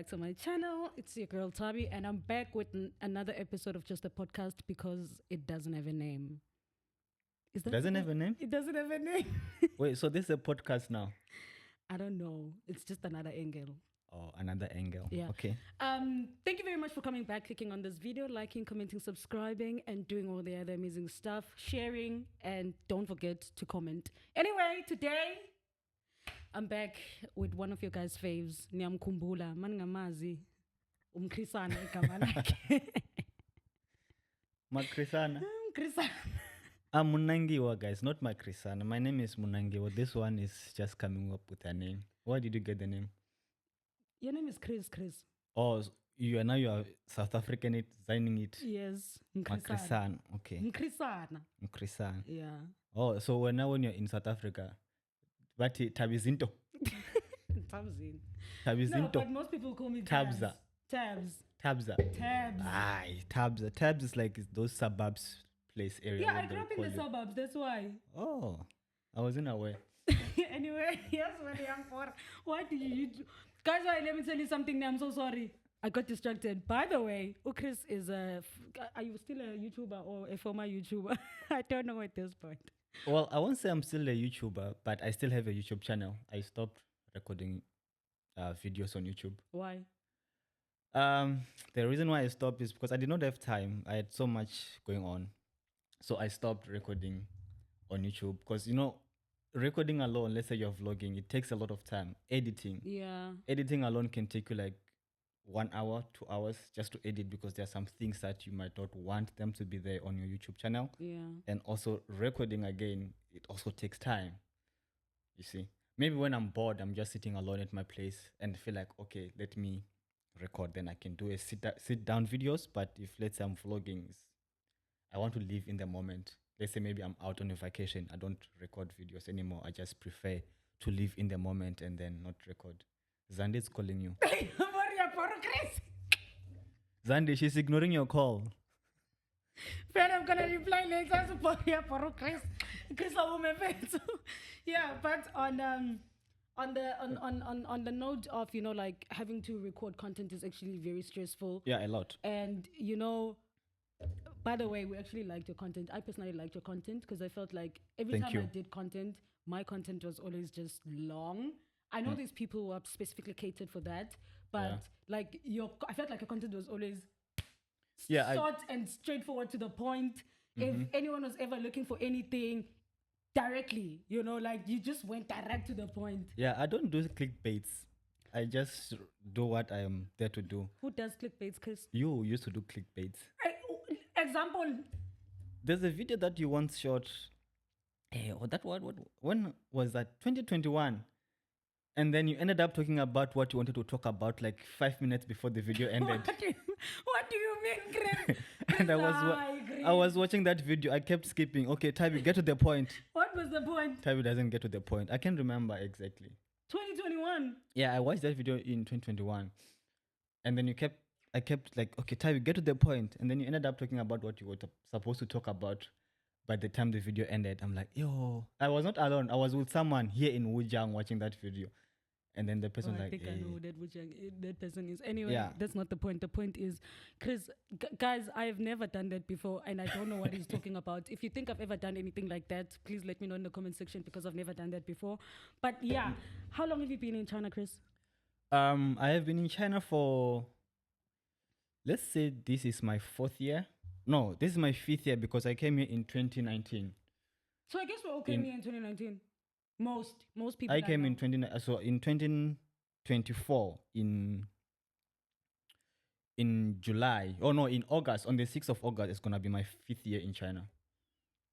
back to my channel. It's your girl Tabi, and I'm back with another episode of Just a Podcast because it doesn't have a name. Is that Doesn't have a name? It doesn't have a name. Wait, so this is a podcast now? I don't know. It's just another angle. Oh, another angle. Yeah. Okay. Thank you very much for coming back, clicking on this video, liking, commenting, subscribing, and doing all the other amazing stuff, sharing, and don't forget to comment. Anyway, today I'm back with one of your guys' faves, Nyamkumbula, Mangamazi, Umkrisana, igama lakhe. Makrisana. Umkrisana. I'm Munangiwa, guys, not Makrisana. My name is Munangiwa. This one is just coming up with a name. Where did you get the name? Your name is Chris. Oh, you are South African it, signing it. Yes. Makrisana. Okay. Mkrisana. Makrisana. Yeah. Oh, so when you're in South Africa, but Tabizinto. Tabizinto. No, but most people call me Tabza. Tabs. Tabza. Tabs. Aye, Tabza. Tabs is like those suburbs place area. Yeah, I grew up in the suburbs. That's why. Oh, I wasn't aware. Anyway, here's what I am for. Why did you do? Guys, let me tell you something. I'm so sorry. I got distracted. By the way, Chris is are you still a YouTuber or a former YouTuber? I don't know at this point. Well, I won't say I'm still a YouTuber, but I still have a YouTube channel. I stopped recording videos on YouTube. Why? The reason why I stopped is because I did not have time. I had so much going on. So I stopped recording on YouTube because, recording alone, let's say you're vlogging, it takes a lot of time. Editing. Yeah. Editing alone can take you like 1 hour, 2 hours just to edit because there are some things that you might not want them to be there on your YouTube channel. Yeah. And also recording again, it also takes time. You see, maybe when I'm bored, I'm just sitting alone at my place and feel like, okay, let me record. Then I can do a sit down videos. But if let's say I'm vlogging, I want to live in the moment. Let's say maybe I'm out on a vacation. I don't record videos anymore. I just prefer to live in the moment and then not record. Zandi is calling you. Zandi, she's ignoring your call. Friend, I'm gonna reply later. Chris. Yeah, but on the note of like having to record content is actually very stressful. Yeah, a lot. And by the way, we actually liked your content. I personally liked your content because I felt like every time I did content, my content was always just long. I know there's people who are specifically catered for that, but I felt like your content was always short and straightforward to the point. If anyone was ever looking for anything directly, like you just went direct to the point. Yeah, I don't do clickbaits. I just do what I am there to do. Who does clickbaits, Chris? You used to do clickbaits. Example. There's a video that you once shot. When was that? 2021. And then you ended up talking about what you wanted to talk about like 5 minutes before the video ended. What do you mean, Chris? And I was watching that video. I kept skipping. Okay, Tabi, get to the point. What was the point? Tabi doesn't get to the point. I can't remember exactly. 2021. Yeah, I watched that video in 2021. And then I kept like, okay, Tabi, get to the point. And then you ended up talking about what you were supposed to talk about. By the time the video ended, I'm like, yo, I was not alone. I was with someone here in Wujang watching that video. And then the person I think I know who that person is. Anyway, that's not the point. The point is, Chris, guys, I have never done that before, and I don't know what he's talking about. If you think I've ever done anything like that, please let me know in the comment section because I've never done that before. But yeah, how long have you been in China, Chris? I have been in China for, let's say this is my 4th year. No, this is my 5th year because I came here in 2019. So I guess we all came here in 2019. Most people. I came in 2024 in July. Oh no, in August. On the 6th of August, it's gonna be my 5th year in China.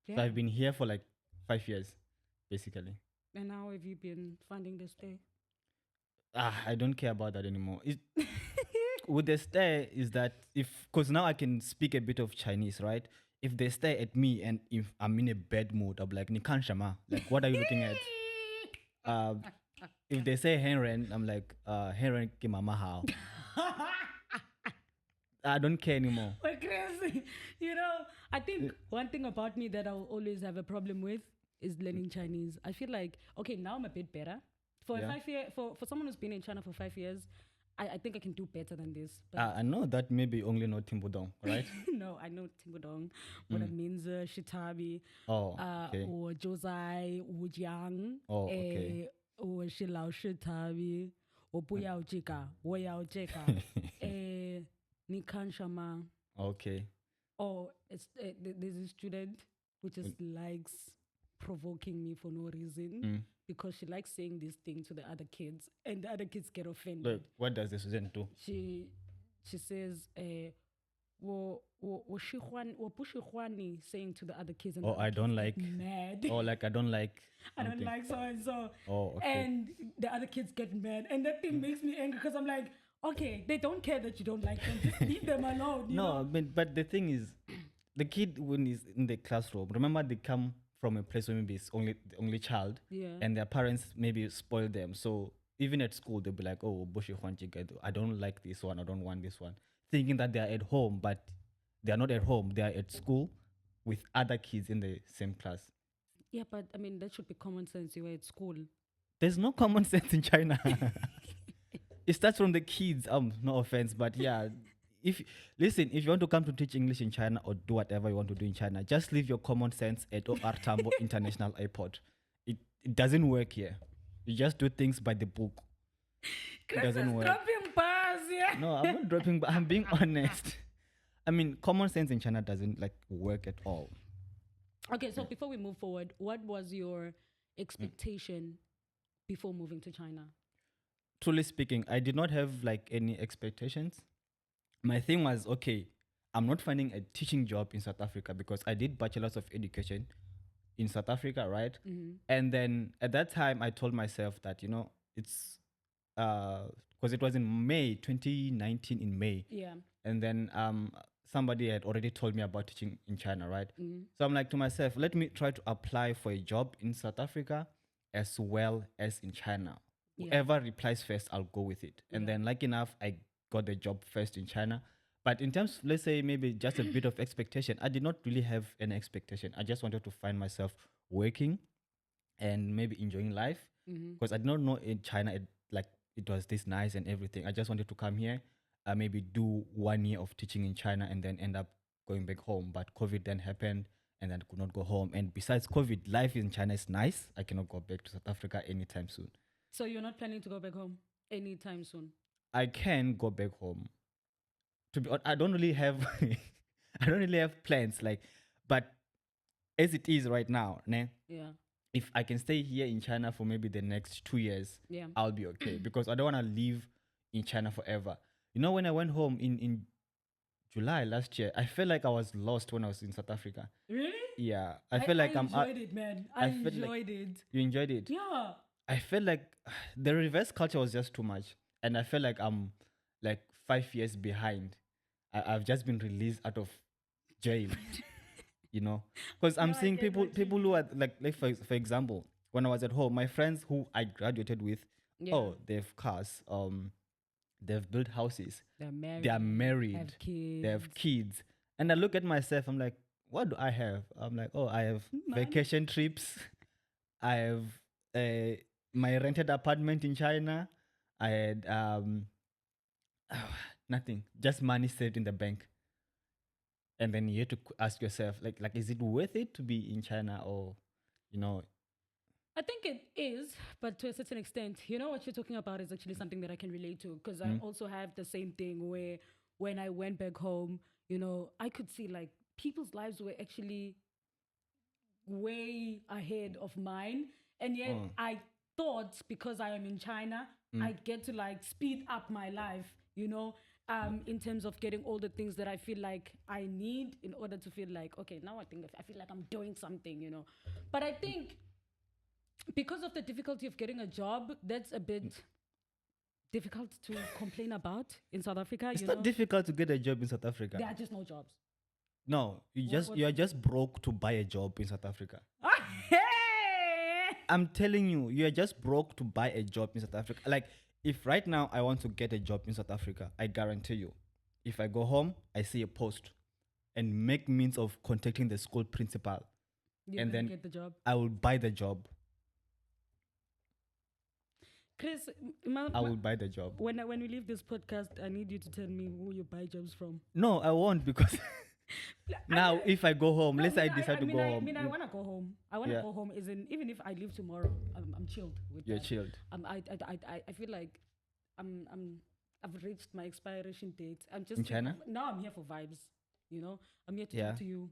Yeah. So I've been here for like 5 years, basically. And how have you been finding the stay? I don't care about that anymore. With the stay is that because now I can speak a bit of Chinese, right? If they stare at me and if I'm in a bad mood, I'm like, Nikan Shama. Like, what are you looking at? If they say Henren, I'm like, Henren Kimama how? I don't care anymore. But crazy. I think one thing about me that I'll always have a problem with is learning Chinese. I feel like, okay, now I'm a bit better. For someone who's been in China for 5 years, I think I can do better than this. I know that maybe only know Timbudong, right? No, I know Timbudong, what it means, Shitabi, Okay. or Josai, Wujiang, Okay. or Shilao Shitabi, or Buyao Jika, Woyao Jika, Nikan Shama. Okay. Oh, there's a student who just likes provoking me for no reason because she likes saying this thing to the other kids, and the other kids get offended. Look, what does the student do? She says, saying to the other kids, and Oh, I don't like mad. Oh, like I don't like I don't like so and so. Oh, okay. And the other kids get mad, and that thing makes me angry because I'm like, okay, they don't care that you don't like them. Just leave them alone. No, but the thing is, the kid when he's in the classroom, remember they come from a place where maybe it's only the only child, and their parents maybe spoil them. So even at school, they'll be like, "Oh, I don't like this one. I don't want this one," thinking that they are at home, but they are not at home. They are at school with other kids in the same class. Yeah, but I mean that should be common sense. You were at school. There's no common sense in China. It starts from the kids. No offense, but yeah. If you want to come to teach English in China or do whatever you want to do in China, just leave your common sense at OR Tambo International Airport. It doesn't work here. You just do things by the book. It doesn't work. Dropping bars, yeah. No, I'm not dropping, but I'm being honest. I mean, common sense in China doesn't work at all. Okay, so before we move forward, what was your expectation before moving to China? Truly speaking, I did not have any expectations. My thing was, okay, I'm not finding a teaching job in South Africa because I did bachelor's of education in South Africa, right? And then at that time, I told myself that, it's because it was in May 2019 in May. Yeah. And then somebody had already told me about teaching in China, right? So I'm like to myself, let me try to apply for a job in South Africa as well as in China. Whoever replies first, I'll go with it. And then, like enough, I got the job first in China. But in terms, let's say maybe just a bit of expectation, I did not really have an expectation. I just wanted to find myself working and maybe enjoying life because I did not know in China it was this nice and everything. I just wanted to come here, maybe do 1 year of teaching in China and then end up going back home. But COVID then happened and then I could not go home. And besides COVID, life in China is nice. I cannot go back to South Africa anytime soon. So you're not planning to go back home anytime soon? I can go back home. To be honest, I don't really have plans but as it is right now, if I can stay here in China for maybe the next 2 years, I'll be okay because I don't want to live in China forever. When I went home in July last year, I felt like I was lost when I was in South Africa. Really? Yeah, I felt like I enjoyed it, man. I enjoyed it. You enjoyed it? Yeah. I felt like the reverse culture was just too much, and I felt like I'm 5 years behind. I've just been released out of jail, because I'm seeing people who are for example, when I was at home, my friends who I graduated with, they have cars, they've built houses, they are married, they have kids, and I look at myself, I'm like, what do I have? I'm like, I have vacation trips, I have my rented apartment in China. I had nothing, just money saved in the bank. And then you have to ask yourself, is it worth it to be in China or, I think it is, but to a certain extent, what you're talking about is actually something that I can relate to because I also have the same thing where when I went back home, I could see people's lives were actually way ahead of mine. And yet I thought because I am in China, I get to speed up my life, in terms of getting all the things that I feel like I need in order to feel like, okay, now I feel like I'm doing something, But I think because of the difficulty of getting a job, that's a bit difficult to complain about in South Africa. It's not difficult to get a job in South Africa. There are just no jobs. No, you are just broke to buy a job in South Africa. I'm telling you, you are just broke to buy a job in South Africa. If right now I want to get a job in South Africa, I guarantee you, if I go home, I see a post and make means of contacting the school principal, and then get the job. I will buy the job. Chris, I will buy the job. When we leave this podcast, I need you to tell me who you buy jobs from. No, I won't, because now if I go home, let's say I decide to go home. I want to go home. I want to go home. Even if I leave tomorrow, I'm chilled with You're that. chilled. I feel like I've reached my expiration date. I'm just in China. Now I'm here for vibes. You know, I'm here to talk to you.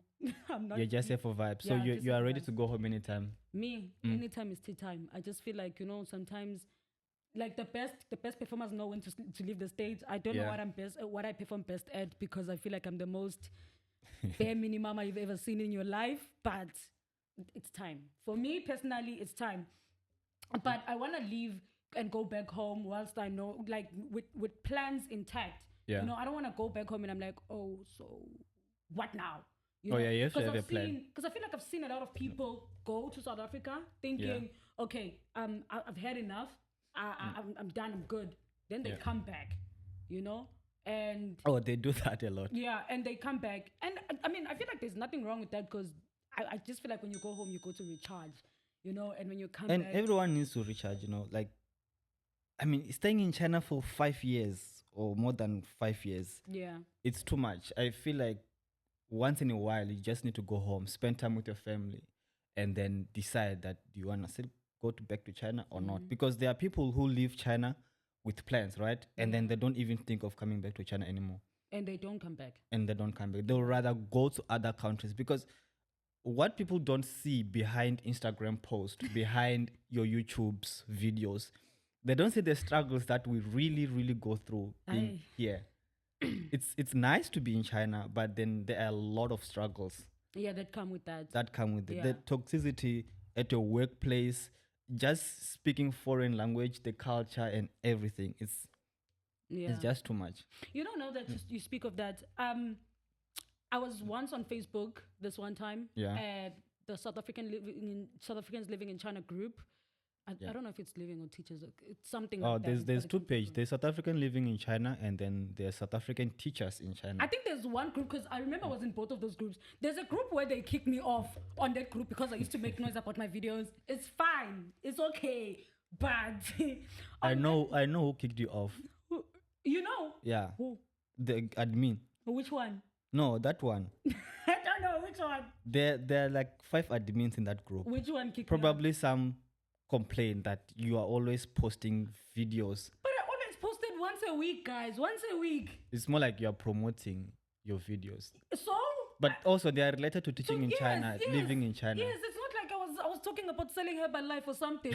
I'm not. You're just here for vibes. So you are ready to go home anytime. Me, anytime is tea time. I just feel like, sometimes, like the best performers know when to leave the stage. I don't know what I perform best at, because I feel like I'm the most bare minimum you've ever seen in your life. But it's time for me personally. It's time. But I want to leave and go back home whilst I know, like, with plans intact. Yeah. I don't want to go back home and I'm like, oh, so what now? You have to have a plan. Because I feel like I've seen a lot of people go to South Africa thinking, okay, I've had enough. I'm done. I'm good. Then they come back, and they do that a lot. Yeah, and they come back, and I mean, I feel like there's nothing wrong with that, because I just feel like when you go home, you go to recharge, and when you come and back, everyone needs to recharge. Like, I mean, staying in China for 5 years or more than 5 years, it's too much. I feel like once in a while, you just need to go home, spend time with your family, and then decide that do you want to still go back to China or not. Because there are people who leave China with plans, right? And then they don't even think of coming back to China anymore. And they don't come back. They'll rather go to other countries, because what people don't see behind Instagram posts, behind your YouTube's videos, they don't see the struggles that we really, really go through being here. It's nice to be in China, but then there are a lot of struggles. Yeah, that come with that. The toxicity at your workplace, just speaking foreign language, the culture and everything. It's just too much. Now that you speak of that, I was once on Facebook this one time at the South Africans living in China group. I don't know if it's living or teachers. It's something like that. There's two pages. There's South African living in China, and then there's South African teachers in China. I think there's one group, because I remember I was in both of those groups. There's a group where they kicked me off on that group because I used to make noise about my videos. It's fine. It's okay. But I know who kicked you off. You know? Yeah. Who? The admin. Which one? No, that one. I don't know which one. There are like 5 admins in that group. Which one kicked Probably some complain that you are always posting videos. But I always posted once a week, guys. Once a week. It's more like you are promoting your videos. So? But also they are related to teaching in China, living in China. Yes, it's not like I was talking about selling Herbalife or something.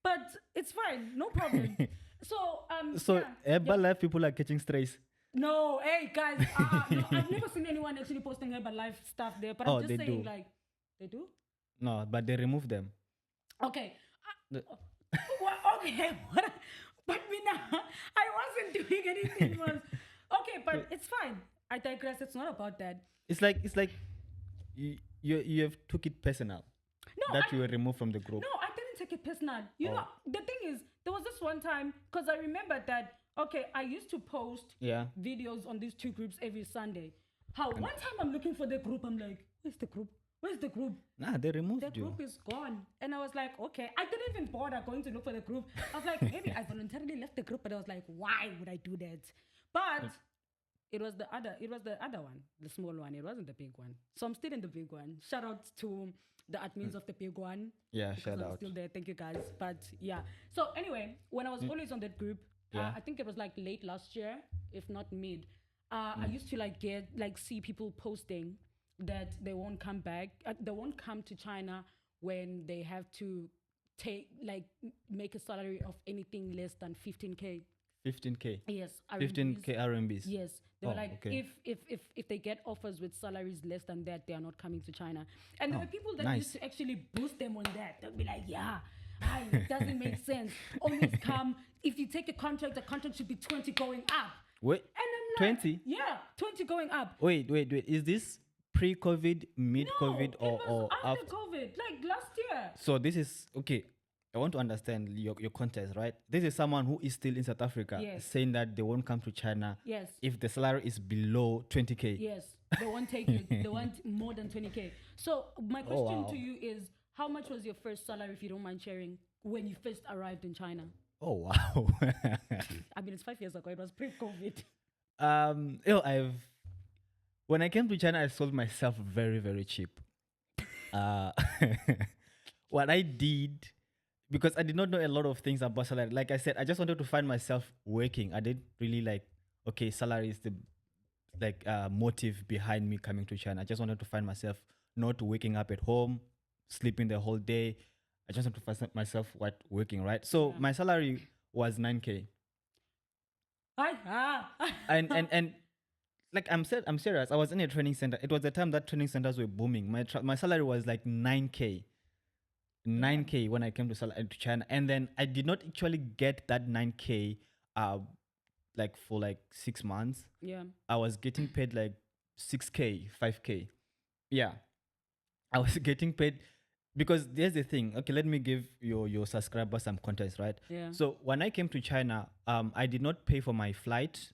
But it's fine, no problem. So Herbalife people are catching strays. No, hey guys, no, I've never seen anyone actually posting Herbalife stuff there. But I'm just saying, like, they do? No, but they remove them. Okay. Okay. But me now, I wasn't doing anything once. Okay, but it's fine. I digress. It's not about that. It's like you have took it personal. No, that you were removed from the group. No, I didn't take it personal. You know, the thing is, there was this one time, because I remember that, okay, I used to post videos on these 2 groups every Sunday. One time I'm looking for the group, I'm like, where's the group? Where's the group? Nah, they removed you. The group is gone. And I was like, okay. I didn't even bother going to look for the group. I was like, maybe I voluntarily left the group, but I was like, why would I do that? But it was the other one, the small one. It wasn't the big one. So I'm still in the big one. Shout out to the admins of the big one. Yeah, shout out. I'm still there. Thank you guys. But yeah. So anyway, when I was always on that group, I think it was like late last year, if not mid. I used to see people posting that they won't come back. They won't come to China when they have to make a salary of anything less than 15K. 15K. Yes, RMBs. 15K RMBs. Yes, they were like, okay. if they get offers with salaries less than that, they are not coming to China. And there were people that used to actually boost them on that. They'll be like, it doesn't make sense. Always come. If you take the contract should be 20 going up. Wait, and I'm like, 20? Yeah, 20 going up. Wait. Is this pre-COVID, mid-COVID, or after COVID, like last year? So this is, okay, I want to understand your context, right? This is someone who is still in South Africa saying that they won't come to China if the salary is below 20K. Yes, they won't take it. They want more than 20K. So my question to you is, how much was your first salary, if you don't mind sharing, when you first arrived in China? Oh wow. I mean, it's 5 years ago. It was pre-COVID. I've when I came to China, I sold myself very, very cheap. Uh, what I did, because I did not know a lot of things about salary. Like I said, I just wanted to find myself working. I didn't really like, okay, salary is the motive behind me coming to China. I just wanted to find myself not waking up at home, sleeping the whole day. I just wanted to find myself working, right? So my salary was 9K. And like I'm serious. I was in a training center. It was the time that training centers were booming. My salary was like 9K. 9K when I came to China, and then I did not actually get that 9K like for like 6 months. Yeah. I was getting paid like 6K, 5K. Yeah. I was getting paid because there's the thing. Okay, let me give your subscribers some context, right? Yeah. So when I came to China, I did not pay for my flight.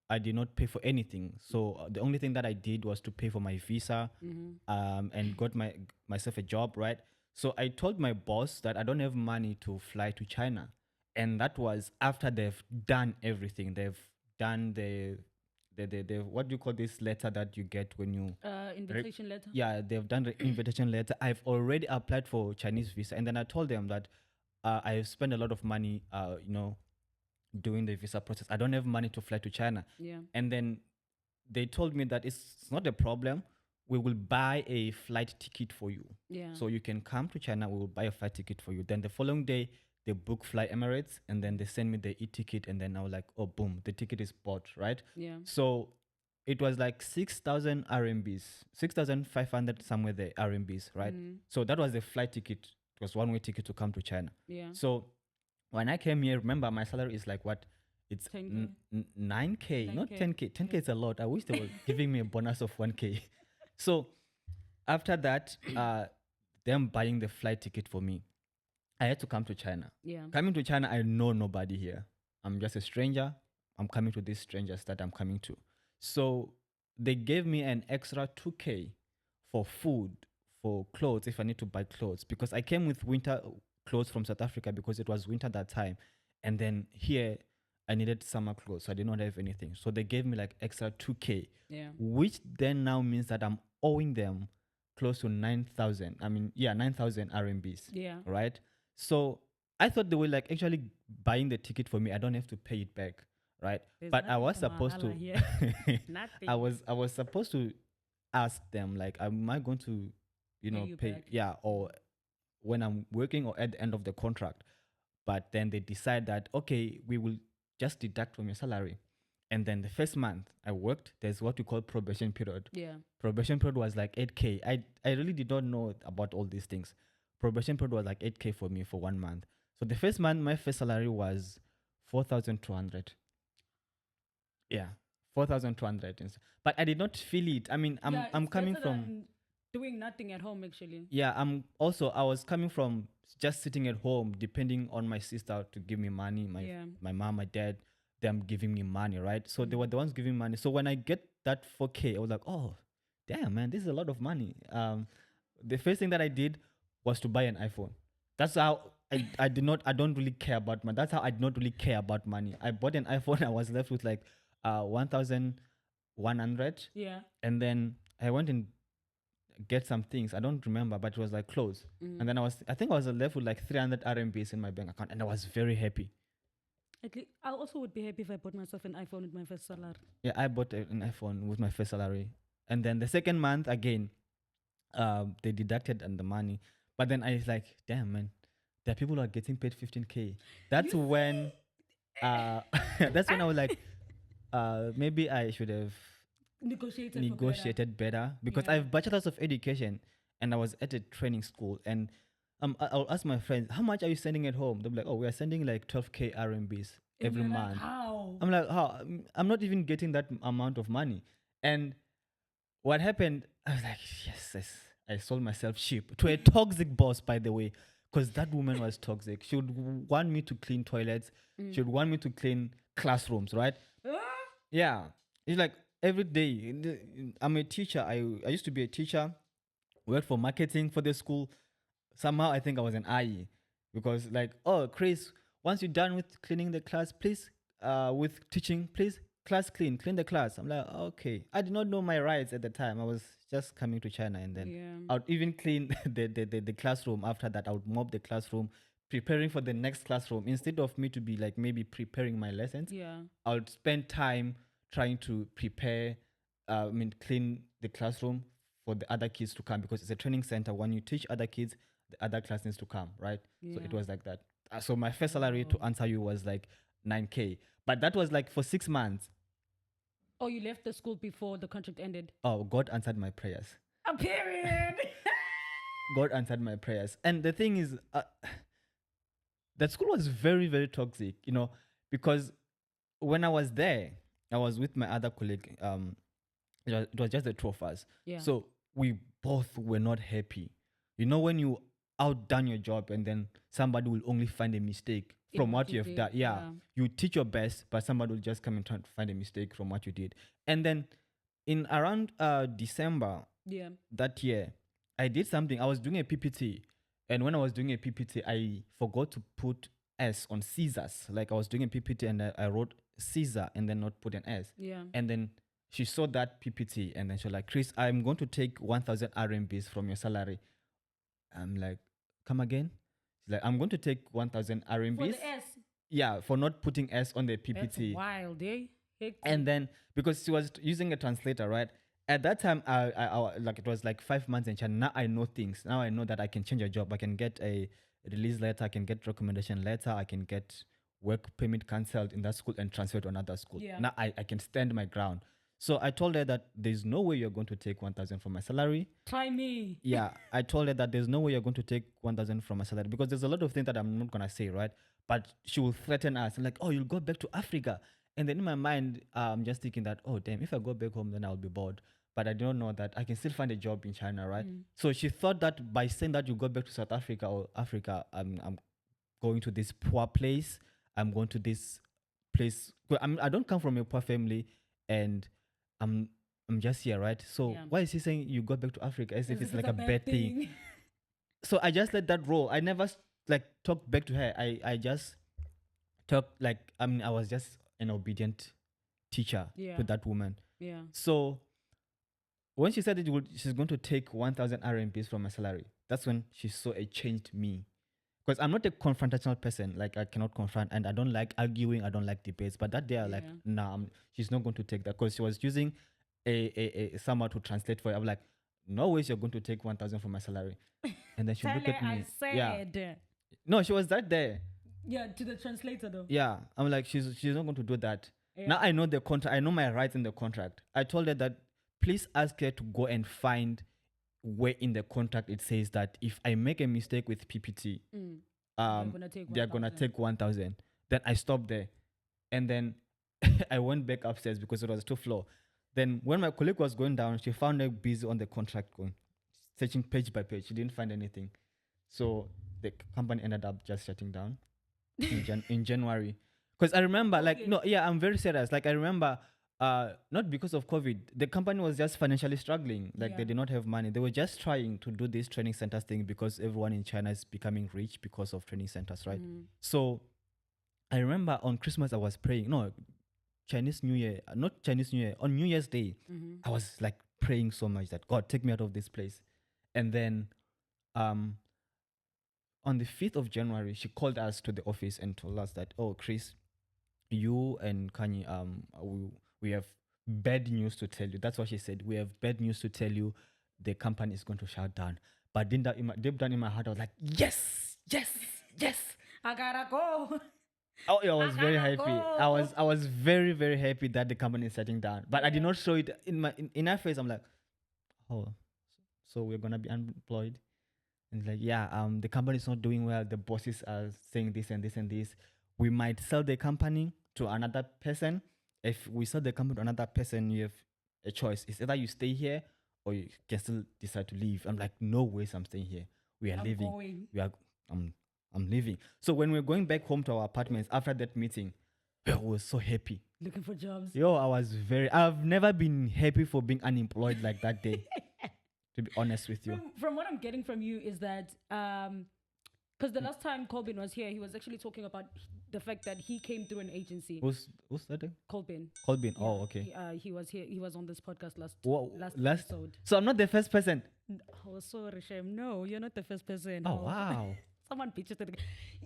I did not pay for anything. So the only thing that I did was to pay for my visa, and got myself a job, right? So I told my boss that I don't have money to fly to China, and that was after they've done everything. They've done the what do you call this letter that you get when you invitation letter. Yeah, they've done the invitation letter. I've already applied for Chinese visa, and then I told them that I've spent a lot of money, doing the visa process. I don't have money to fly to China. Yeah. And then they told me that it's not a problem. We will buy a flight ticket for you. Yeah. So you can come to China. We will buy a flight ticket for you. Then the following day, they book Fly Emirates, and then they send me the e-ticket. And then I was like, oh, boom, the ticket is bought, right? Yeah. So it was like 6,000 RMBs, 6,500 somewhere there, RMBs, right? So that was the flight ticket. It was one-way ticket to come to China. Yeah. So when I came here, remember my salary is like what? It's 10K. 9K, not 10K. 10K is a lot. I wish they were giving me a bonus of 1K. So after that, them buying the flight ticket for me, I had to come to China. Yeah. Coming to China, I know nobody here. I'm just a stranger. I'm coming to these strangers that I'm coming to. So they gave me an extra 2K for food, for clothes, if I need to buy clothes, because I came with winter clothes from South Africa because it was winter that time. And then here, I needed summer clothes, so I did not have anything. So they gave me like extra 2K, which then now means that I'm owing them close to 9,000. 9,000 RMBs. Yeah. Right? So I thought they were like actually buying the ticket for me. I don't have to pay it back, right? But I was supposed to. I was supposed to ask them like, am I going to, pay? Back. Yeah, or when I'm working or at the end of the contract. But then they decide that, okay, we will just deduct from your salary. And then the first month I worked, there's what we call probation period. Yeah. Probation period was like 8K. I really did not know about all these things. Probation period was like 8K for me for 1 month. So the first month, my first salary was 4,200. Yeah, 4,200. But I did not feel it. I mean, I'm coming from doing nothing at home actually. Yeah, I was coming from just sitting at home, depending on my sister to give me money. My mom, my dad, them giving me money, right? So they were the ones giving money. So when I get that 4K, I was like, oh, damn, man, this is a lot of money. The first thing that I did was to buy an iPhone. That's how I don't really care about money. That's how I did not really care about money. I bought an iPhone. I was left with like 1,100. Yeah. And then I went and get some things. I don't remember, but it was like clothes. And then I think I was left with like 300 RMBs in my bank account, and I was very happy. At least I also would be happy if I bought myself an iPhone with my first salary. Yeah, I bought an iPhone with my first salary, and then the second month again, they deducted and the money. But then I was like, damn, man, there are people who are getting paid 15K. That's when, that's when I was like, maybe I should have negotiated better, because I have bachelor's of education and I was at a training school, and I'll ask my friends, how much are you sending at home? They'll be like, oh, we are sending like 12K RMBs every month. Like, how? I'm like, how? I'm not even getting that amount of money. And what happened, I was like, yes, I sold myself cheap to a toxic boss, by the way, because that woman was toxic. She would want me to clean toilets. She would want me to clean classrooms, right? Yeah. It's like every day. I'm a teacher. I used to be a teacher, worked for marketing for the school. Somehow I think I was an IE, because like, oh, Chris, once you're done with cleaning the class, please, with teaching, please, class clean the class. I'm like, okay. I did not know my rights at the time. I was just coming to China, and then I would even clean the classroom. After that, I would mop the classroom, preparing for the next classroom. Instead of me to be like maybe preparing my lessons, I would spend time trying to prepare, clean the classroom for the other kids to come, because it's a training center. When you teach other kids, the other class needs to come, right? So it was like that. So my first salary, to answer you, was like 9K, but that was like for 6 months. Oh, you left the school before the contract ended? Oh, God answered my prayers. A period. God answered my prayers. And the thing is, that school was very, very toxic, because when I was there, I was with my other colleague. It was just the two of us. Yeah. So we both were not happy. When you outdone your job and then somebody will only find a mistake from what you have done. Yeah. You teach your best, but somebody will just come and try to find a mistake from what you did. And then in around December that year, I did something. I was doing a PPT. And when I was doing a PPT, I forgot to put S on Caesars. Like I was doing a PPT and I wrote Caesar and then not put an S. Yeah. And then she saw that PPT and then she was like, Chris, I'm going to take 1,000 RMBs from your salary. I'm like, come again? She's like, I'm going to take 1,000 RMBs. For the S? Yeah, for not putting S on the PPT. That's wild, eh? Hectic. And then, because she was using a translator, right? At that time, I like, it was like 5 months in China. Now I know things. Now I know that I can change a job. I can get a release letter. I can get recommendation letter. I can get work permit cancelled in that school and transferred to another school. Yeah. Now I can stand my ground. So I told her that there's no way you're going to take 1,000 from my salary. Try me. Yeah, I told her that there's no way you're going to take 1,000 from my salary, because there's a lot of things that I'm not going to say, right? But she will threaten us. I'm like, oh, you'll go back to Africa. And then in my mind, I'm just thinking that, oh, damn, if I go back home, then I'll be bored. But I don't know that I can still find a job in China, right? So she thought that by saying that you go back to South Africa or Africa, I'm going to this poor place. I'm going to this place. I don't come from a poor family, and I'm just here, right? So why is he saying you go back to Africa as if it's like a bad thing? So I just let that roll. I never talked back to her. I just talked I was just an obedient teacher to that woman. Yeah. So when she said that she's going to take 1,000 RMBs from my salary, that's when she saw a changed me. Because I'm not a confrontational person. Like, I cannot confront, and I don't like arguing. I don't like debates. But that day, I was like, nah, she's not going to take that, because she was using a someone to translate for her. I'm like, no ways you're going to take 1,000 from my salary. And then she looked at me. I said. No, she was right there. Yeah, to the translator though. Yeah, I'm like, she's not going to do that. Yeah. Now I know the contract. I know my rights in the contract. I told her that please ask her to go and find where in the contract it says that if I make a mistake with PPT, they're gonna take 1,000. Then I stopped there, and then I went back upstairs because it was 2th floor. Then when my colleague was going down, she found her busy on the contract, going searching page by page. She didn't find anything, so the company ended up just shutting down in January. Because I remember, I'm very serious. Like, I remember. Not because of COVID. The company was just financially struggling. They did not have money. They were just trying to do this training centers thing because everyone in China is becoming rich because of training centers, right? So I remember on Christmas I was praying. No, Chinese New Year. Not Chinese New Year. On New Year's Day, I was praying so much that God, take me out of this place. And then on the 5th of January, she called us to the office and told us that, oh, Chris, you and Kanye, we have bad news to tell you. That's what she said. We have bad news to tell you. The company is going to shut down. But deep down in my heart, I was like, yes. I gotta go. Oh, I was very happy. I was very, very happy that the company is shutting down. But I did not show it in her face. I'm like, oh, so we're gonna be unemployed. And the company is not doing well. The bosses are saying this and this and this. We might sell the company to another person. If we sell the company to another person, you have a choice. It's either you stay here or you can still decide to leave. I'm like, no ways I'm staying here. I'm leaving. I'm leaving. So when we're going back home to our apartments after that meeting, I was so happy. Looking for jobs. I've never been happy for being unemployed like that day. To be honest with you. From what I'm getting from you is that, because the last time Colbin was here, he was actually talking about the fact that he came through an agency. Who's that? Colbin. Colbin. Yeah. Oh, okay. He was here. He was on this podcast last episode. So I'm not the first person. Oh, sorry, Shem. No, you're not the first person. Oh, wow. Someone pitched it.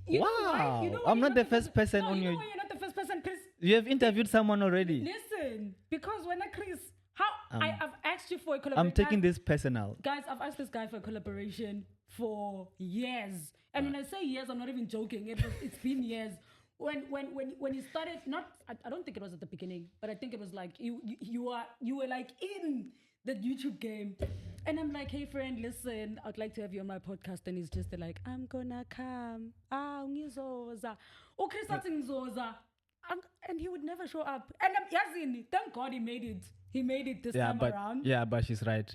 Wow. I'm not the first person on your. You're not the first person, Chris. You have interviewed someone already. Listen, because when Chris, I've asked you for a collaboration. I'm taking this personal. Guys, I've asked this guy for a collaboration for years. And when I say years, I'm not even joking. It's been years. When he started, I don't think it was at the beginning, but I think it was like you were like in the YouTube game. And I'm like, hey friend, listen, I'd like to have you on my podcast. And he's just like, I'm gonna come. Ngizoza. Ngizoza. And he would never show up. And thank God he made it. He made it this time around. Yeah, but she's right.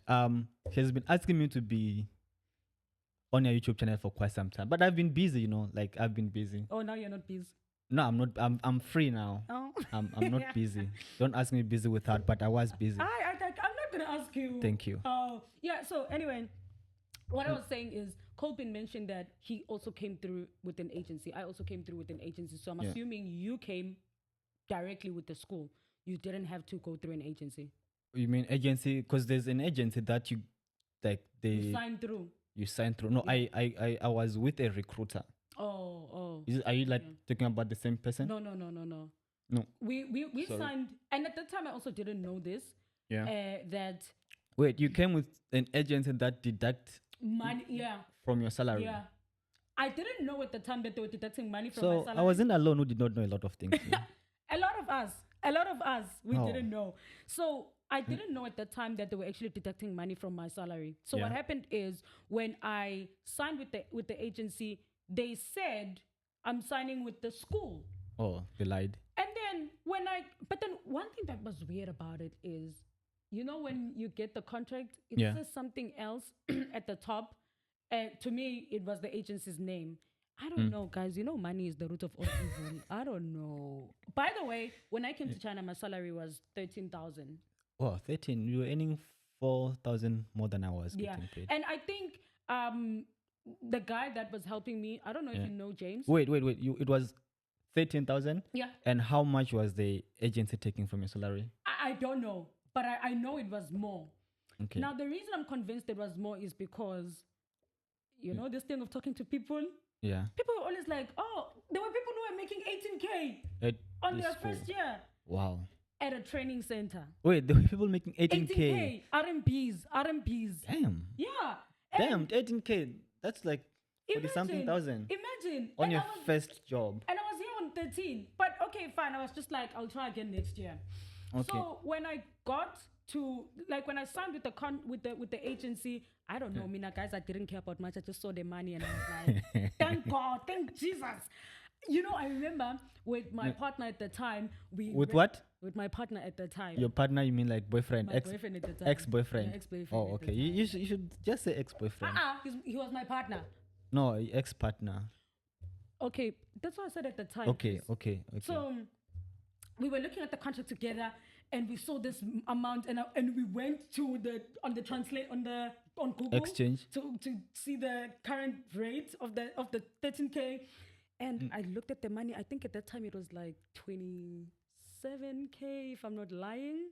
She's been asking me to be on your YouTube channel for quite some time, but I've been busy. Like I've been busy. Oh, now you're not busy. No, I'm not. I'm free now. Oh. I'm not busy. Don't ask me busy with that, but I was busy. I'm not gonna ask you. Thank you. Oh, yeah. So anyway, what I was saying is, Colbin mentioned that he also came through with an agency. I also came through with an agency. So I'm assuming you came directly with the school. You didn't have to go through an agency. You mean agency? Because there's an agency that you you signed through. You signed through. No, yeah. I was with a recruiter. Oh. Are you talking about the same person? No. No. We signed, and at the time I also didn't know this. Yeah. That. Wait, you came with an agency that deduct money? Yeah. From your salary. Yeah. I didn't know at the time that they were deducting money from my salary. I wasn't alone who did not know a lot of things. A lot of us, we didn't know. So I didn't know at the time that they were actually deducting money from my salary. So what happened is, when I signed with the agency, they said I'm signing with the school. Oh, they lied. And then but then one thing that was weird about it is, when you get the contract, it says something else at the top. To me, it was the agency's name. I don't know, guys. Money is the root of all evil. I don't know. By the way, when I came to China, my salary was 13,000. Oh, 13. You were earning 4,000 more than I was getting paid. And I think the guy that was helping me, I don't know if you know James. Wait. It was 13,000? Yeah. And how much was the agency taking from your salary? I don't know, but I know it was more. Okay. Now, the reason I'm convinced it was more is because, this thing of talking to people. Yeah. People were always like, there were people who were making 18K on their first year. Wow. At a training center. Wait, there were people making 18K? 18K, RMBs. Damn. Yeah. Damn, 18K. That's like 40-something thousand. Imagine. On your first job. And I was here on 13. But okay, fine. I was just like, I'll try again next year. Okay. So when I got to, when I signed with the agency, I don't know, Mina, guys, I didn't care about much. I just saw the money and I was like, thank God, thank Jesus. I remember with my partner at the time, With what? With my partner at the time. Your partner, you mean like boyfriend? Boyfriend at the time. Ex-boyfriend. Yeah, ex-boyfriend. Oh, okay. You should just say ex-boyfriend. He was my partner. No, ex-partner. Okay, that's what I said at the time. Okay. So we were looking at the contract together, and we saw this amount, and we went to on Google exchange to see the current rate of the 13K, and I looked at the money. I think at that time it was like 27K, if I'm not lying.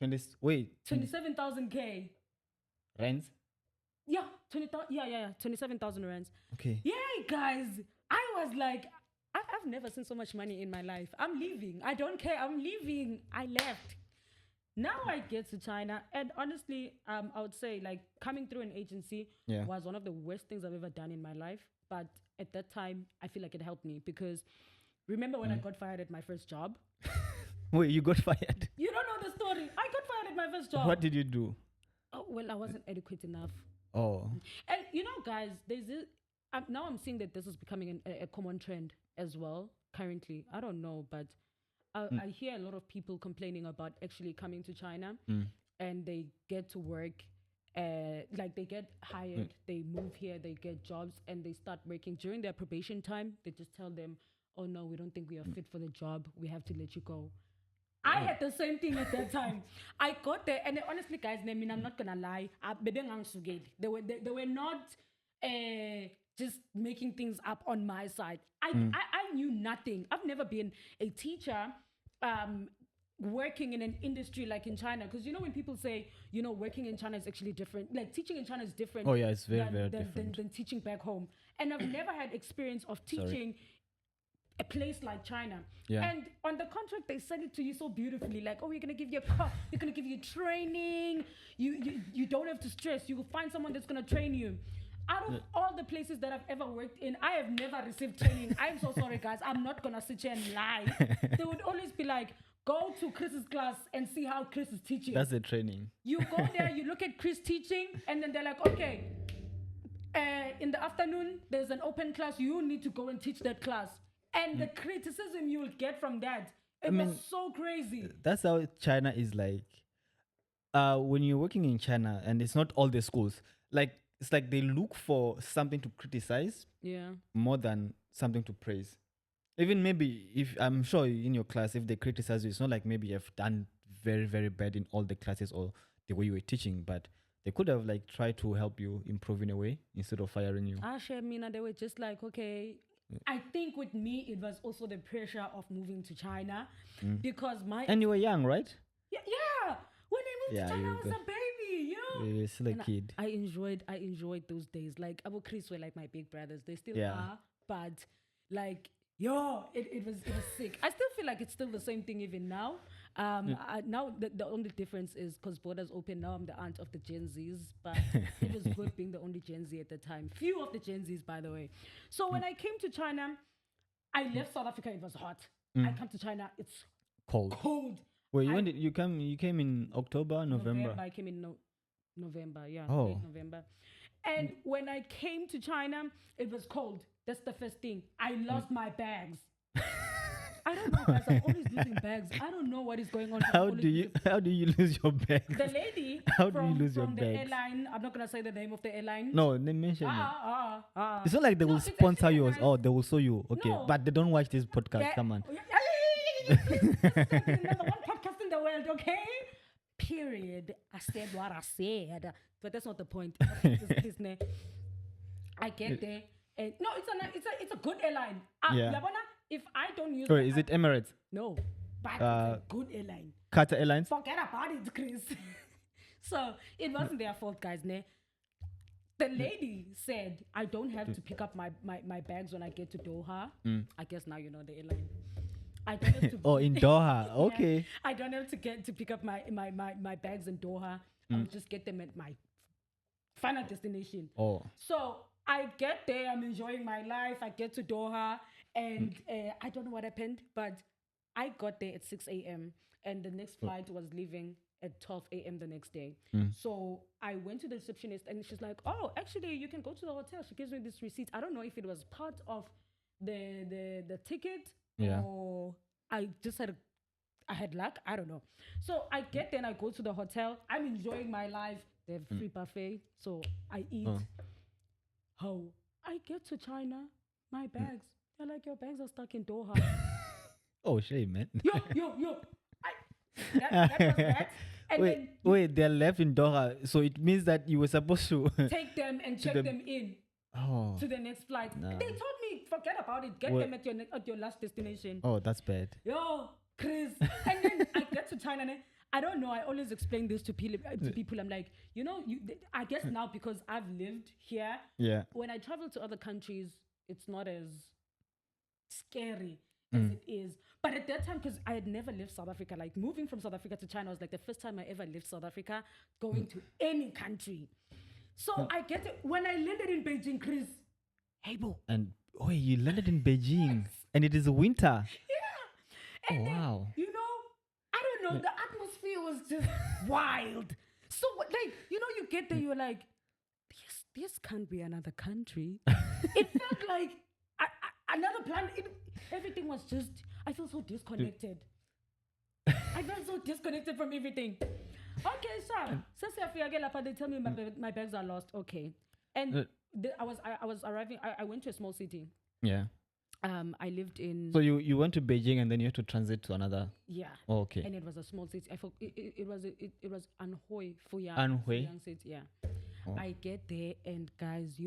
27,000K. Rands? Yeah, 27,000 rands. Okay. Yeah, guys, I was like, I've never seen so much money in my life. I'm leaving. I don't care. I'm leaving. I left. Now I get to China, and honestly, I would say coming through an agency was one of the worst things I've ever done in my life. But at that time, I feel like it helped me because remember when I got fired at my first job? Wait, you got fired? You don't know the story. I got fired at my first job. What did you do? Oh, well, I wasn't adequate enough. Oh. And guys, there's this. Now I'm seeing that this is becoming a common trend as well currently. I don't know, but I hear a lot of people complaining about actually coming to China and they get to work, they get hired, they move here, they get jobs, and they start working. During their probation time, they just tell them, oh no, we don't think we are fit for the job. We have to let you go. I had the same thing at that time. I got there, and honestly, guys, I'm not gonna lie. They were not just making things up on my side. I knew nothing. I've never been a teacher working in an industry like in China. Because, when people say, working in China is actually different. Like, teaching in China is different. Oh, yeah, it's very, very different. Than teaching back home. And I've never had experience of teaching a place like China. Yeah. And on the contract, they send it to you so beautifully, like, oh, we're gonna give you we're gonna give you training. You don't have to stress. You will find someone that's gonna train you. Out of all the places that I've ever worked in, I have never received training. I'm so sorry, guys. I'm not gonna sit here and lie. They would always be like, go to Chris's class and see how Chris is teaching. That's the training. You go there, you look at Chris teaching, and then they're like, okay, in the afternoon, there's an open class. You need to go and teach that class. And the criticism you will get from that, it was so crazy. That's how China is like. When you're working in China, and it's not all the schools, like, it's like they look for something to criticize more than something to praise. Even maybe, if I'm sure in your class, if they criticize you, it's not like maybe you've done very, very bad in all the classes or the way you were teaching, but they could have like tried to help you improve in a way instead of firing you. They were just like, okay. I think with me, it was also the pressure of moving to China because and you were young, right? Yeah. When I moved to China, I was a baby, You were still a kid. I enjoyed those days. Like, Abu Chris were like my big brothers. They still are, but like, it was sick. I still feel like it's still the same thing even now. Now the only difference is because borders open. Now I'm the aunt of the Gen Zs, but it was good being the only Gen Z at the time. Few of the Gen Zs, by the way. So when I came to China, I left South Africa. It was hot. I come to China. It's cold. Wait, when did you come? You came in October, November? I came in November. Yeah, late November. And when I came to China, it was cold. That's the first thing. I lost my bags. I don't know, guys. I'm always losing bags. I don't know what is going on. How do you lose your bags? The lady How do you lose your from the bags? airline. I'm not gonna say the name of the airline. No, they mention it. It's not like they will sponsor you. Oh, they will show you. Okay, but they don't watch this podcast. Come on. Please, number one podcast in the world. Okay. Period. I said what I said, but that's not the point. I get there. And no, it's a good airline. If I don't use is it Emirates? No, but it's a good airline. Qatar Airlines? Forget about it, Chris. So it wasn't their fault, guys. The lady said, I don't have to pick up my bags when I get to Doha. I guess now you know the airline. I don't have to in Doha. Okay. I don't have to pick up my bags in Doha. I'll just get them at my final destination. So I get there, I'm enjoying my life. I get to Doha, and I don't know what happened, but I got there at 6 a.m. and the next flight was leaving at 12 a.m. the next day. So I went to the receptionist, and she's like, oh, actually, you can go to the hotel. She gives me this receipt. I don't know if it was part of the ticket or I just had luck. I don't know. So I get there and I go to the hotel. I'm enjoying my life. They have free buffet, so I eat. I get to China, my bags. They're like, your bags are stuck in Doha. Oh, shame, man. Yo. That was that. And wait, they're left in Doha. So it means that you were supposed to take them and check them in to the next flight. Nah. They told me, forget about it. Get them at your last destination. Oh, that's bad. Yo, Chris. And then I get to China and I don't know. I always explain this to people. I'm like, I guess now because I've lived here. Yeah. When I travel to other countries, it's not as scary as it is. But at that time, because I had never left South Africa, like moving from South Africa to China was like the first time I ever left South Africa, going to any country. So I get it. When I landed in Beijing, Chris, hey, boo. And you landed in Beijing, and it is winter. Yeah. And wow. Then, I don't know, the atmosphere was just wild. So, like, you get there, you're like, this can't be another country. It felt like another planet. Everything was just, I feel so disconnected. I felt so disconnected from everything. Okay, sir. They tell me my bags are lost. Okay. And I was arriving, I went to a small city. Yeah. I lived in. So you went to Beijing and then you had to transit to another. Yeah. Oh, okay. And it was a small city. It was Anhui, Fuyang. Anhui. City. Yeah. Oh. I get there and guys,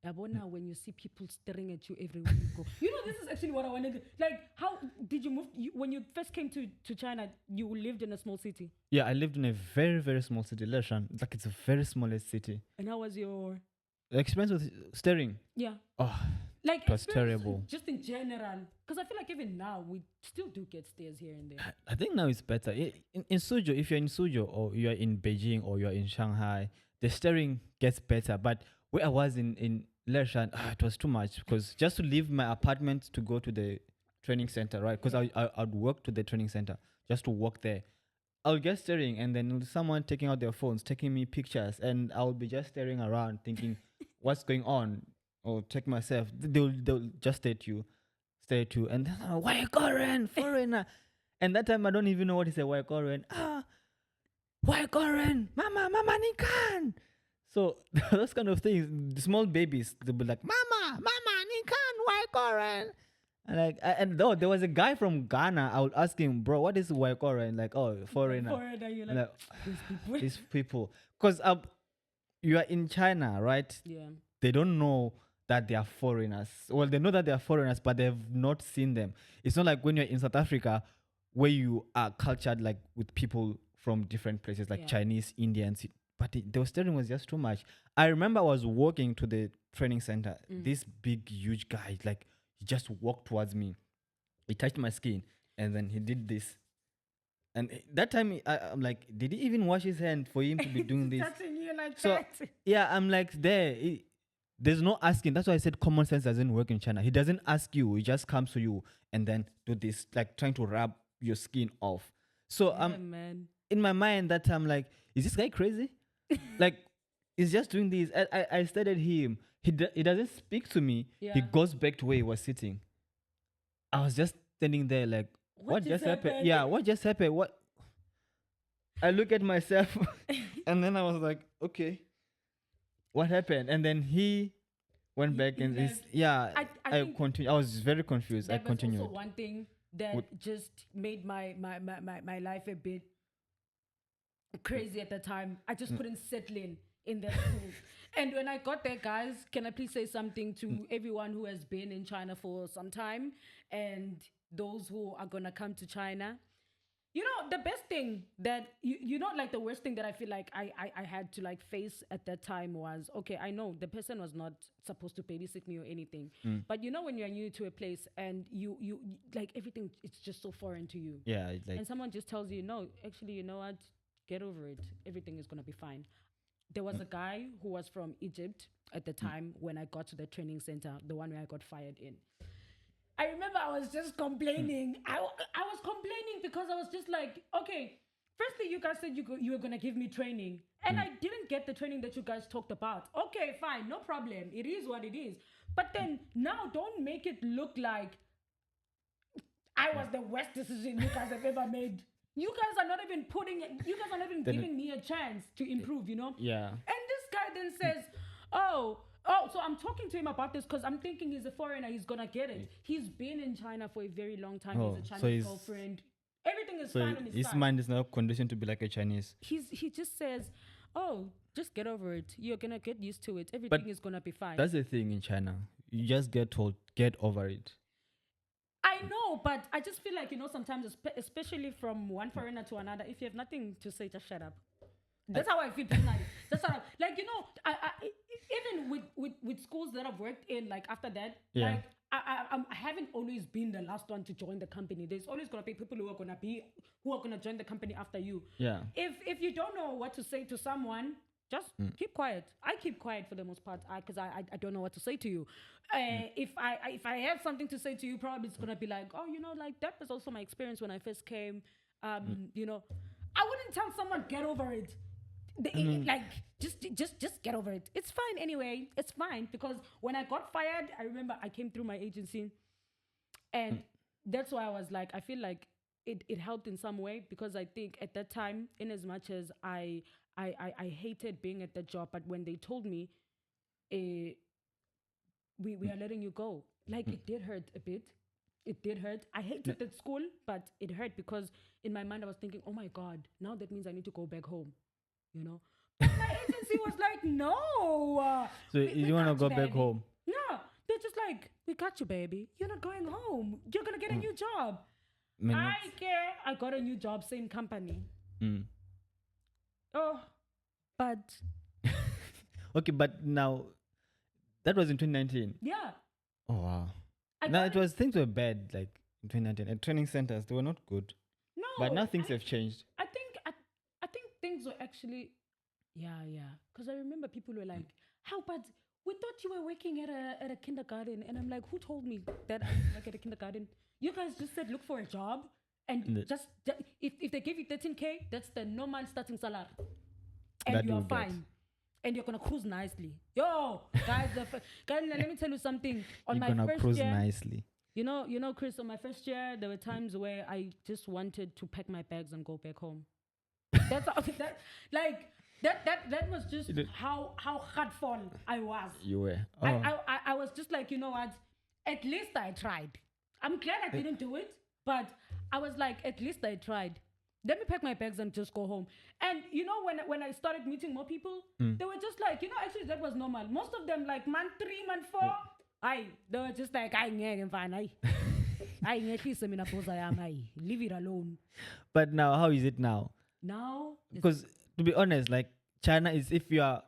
Abona, when you see people staring at you everywhere you go. This is actually what I wanted to, like, how did you move? When you first came to China, you lived in a small city. Yeah, I lived in a very, very small city, Leshan. Like, it's a very smallest city. And how was your experience with staring? Yeah. Oh, like it was terrible. Just in general. Because I feel like even now, we still do get stares here and there. I think now it's better. In Suzhou, if you're in Suzhou or you're in Beijing or you're in Shanghai, the staring gets better. But where I was in Leshan, it was too much. Because just to leave my apartment to go to the training center, right? Because I'd walk to the training center just to walk there. I'll get staring, and then someone taking out their phones, taking me pictures, and I'll be just staring around, thinking, "What's going on?" Or check myself. They'll just stare at you, and then why foreigner? And that time I don't even know what is a why Korean. Why Korean? Mama nikan. So those kind of things, the small babies, they'll be like, Mama nikan, why Korean? And though there was a guy from Ghana, I would ask him, bro, what is Waikora? And like, oh, foreigner. Foreigner, you're like, these people. Because you are in China, right? Yeah. They don't know that they are foreigners. Well, they know that they are foreigners, but they have not seen them. It's not like when you're in South Africa, where you are cultured like with people from different places, like Chinese, Indians. But the staring was just too much. I remember I was walking to the training center. This big, huge guy, like, he just walked towards me. He touched my skin, and then he did this. And that time, I'm like, did he even wash his hand for him to be doing this? Touching you like so, that. Yeah, I'm like, there's no asking. That's why I said common sense doesn't work in China. He doesn't ask you. He just comes to you and then do this, like trying to rub your skin off. So man. In my mind, that time, like, is this guy crazy? Like, he's just doing this. I stared at him. He doesn't speak to me. Yeah. He goes back to where he was sitting. I was just standing there like, what just happened? Yeah, what just happened? What? I look at myself and then I was like, okay, what happened? And then he went back and I continued. I was very confused. I continued. Also one thing that just made my life a bit crazy at the time. I just couldn't settle in that school. And when I got there, guys, can I please say something to everyone who has been in China for some time and those who are going to come to China? The best thing that, like the worst thing that I feel like I had to like face at that time was, okay, I know the person was not supposed to babysit me or anything. But when you're new to a place and you like everything, it's just so foreign to you. Yeah. And someone just tells you, no, actually, you know what? Get over it. Everything is going to be fine. There was a guy who was from Egypt at the time when I got to the training center, the one where I got fired in. I remember I was just complaining. I was complaining because I was just like, okay, firstly, you guys said you were going to give me training. And I didn't get the training that you guys talked about. Okay, fine, no problem. It is what it is. But then now don't make it look like I was the worst decision you guys have ever made. You guys are not even giving me a chance to improve, Yeah. And this guy then says, oh, so I'm talking to him about this because I'm thinking he's a foreigner. He's going to get it. He's been in China for a very long time. He's a Chinese girlfriend. Everything is fine on his side. Mind is not conditioned to be like a Chinese. He just says, oh, just get over it. You're going to get used to it. Everything is going to be fine. That's the thing in China. You just get told, get over it. I know, but I just feel like, sometimes, especially from one foreigner to another, if you have nothing to say, just shut up. That's how I feel personally. That's how, like, I even with schools that I've worked in, like after that, like I haven't always been the last one to join the company. There's always gonna be people who are gonna join the company after you. Yeah. If you don't know what to say to someone, just keep quiet. I keep quiet for the most part because I don't know what to say to you. If I have something to say to you, probably it's gonna be like, oh, like that was also my experience when I first came. I wouldn't tell someone get over it. Like just get over it. It's fine anyway. It's fine because when I got fired, I remember I came through my agency, and that's why I was like, I feel like it helped in some way because I think at that time, in as much as I hated being at that job, but when they told me, we are letting you go, like it did hurt a bit. It did hurt. I hated that school, but it hurt because in my mind I was thinking, oh my God, now that means I need to go back home. But my agency was like, no, So you want to go back home? No, they're just like, we got you, baby. You're not going home. You're gonna get a new job. I care. I got a new job, same company. Oh, but okay, but now that was in 2019. Yeah. Oh wow. Things were bad like in 2019. And training centers, they were not good. No. But now things have changed. I think things were actually because I remember people were like, how bad? We thought you were working at a kindergarten. And I'm like, who told me that I work at a kindergarten? You guys just said look for a job and if they give you 13K, that's the normal starting salary. And you are fine. And you're gonna cruise nicely. Yo, guys, guys, let me tell you something. On my first cruise year, nicely. You know, Chris, on my first year, there were times where I just wanted to pack my bags and go back home. That was just how hurtful I was. You were. Oh. I was just like, you know what? At least I tried. I'm glad I didn't do it, but I was like, at least I tried. Let me pack my bags and just go home. And you know, when I started meeting more people, they were just like, you know, actually that was normal. Most of them like month 3, month 4, they were just like, I'm fine. Leave it alone. But now, how is it now? Now, because to be honest, like China is, if you are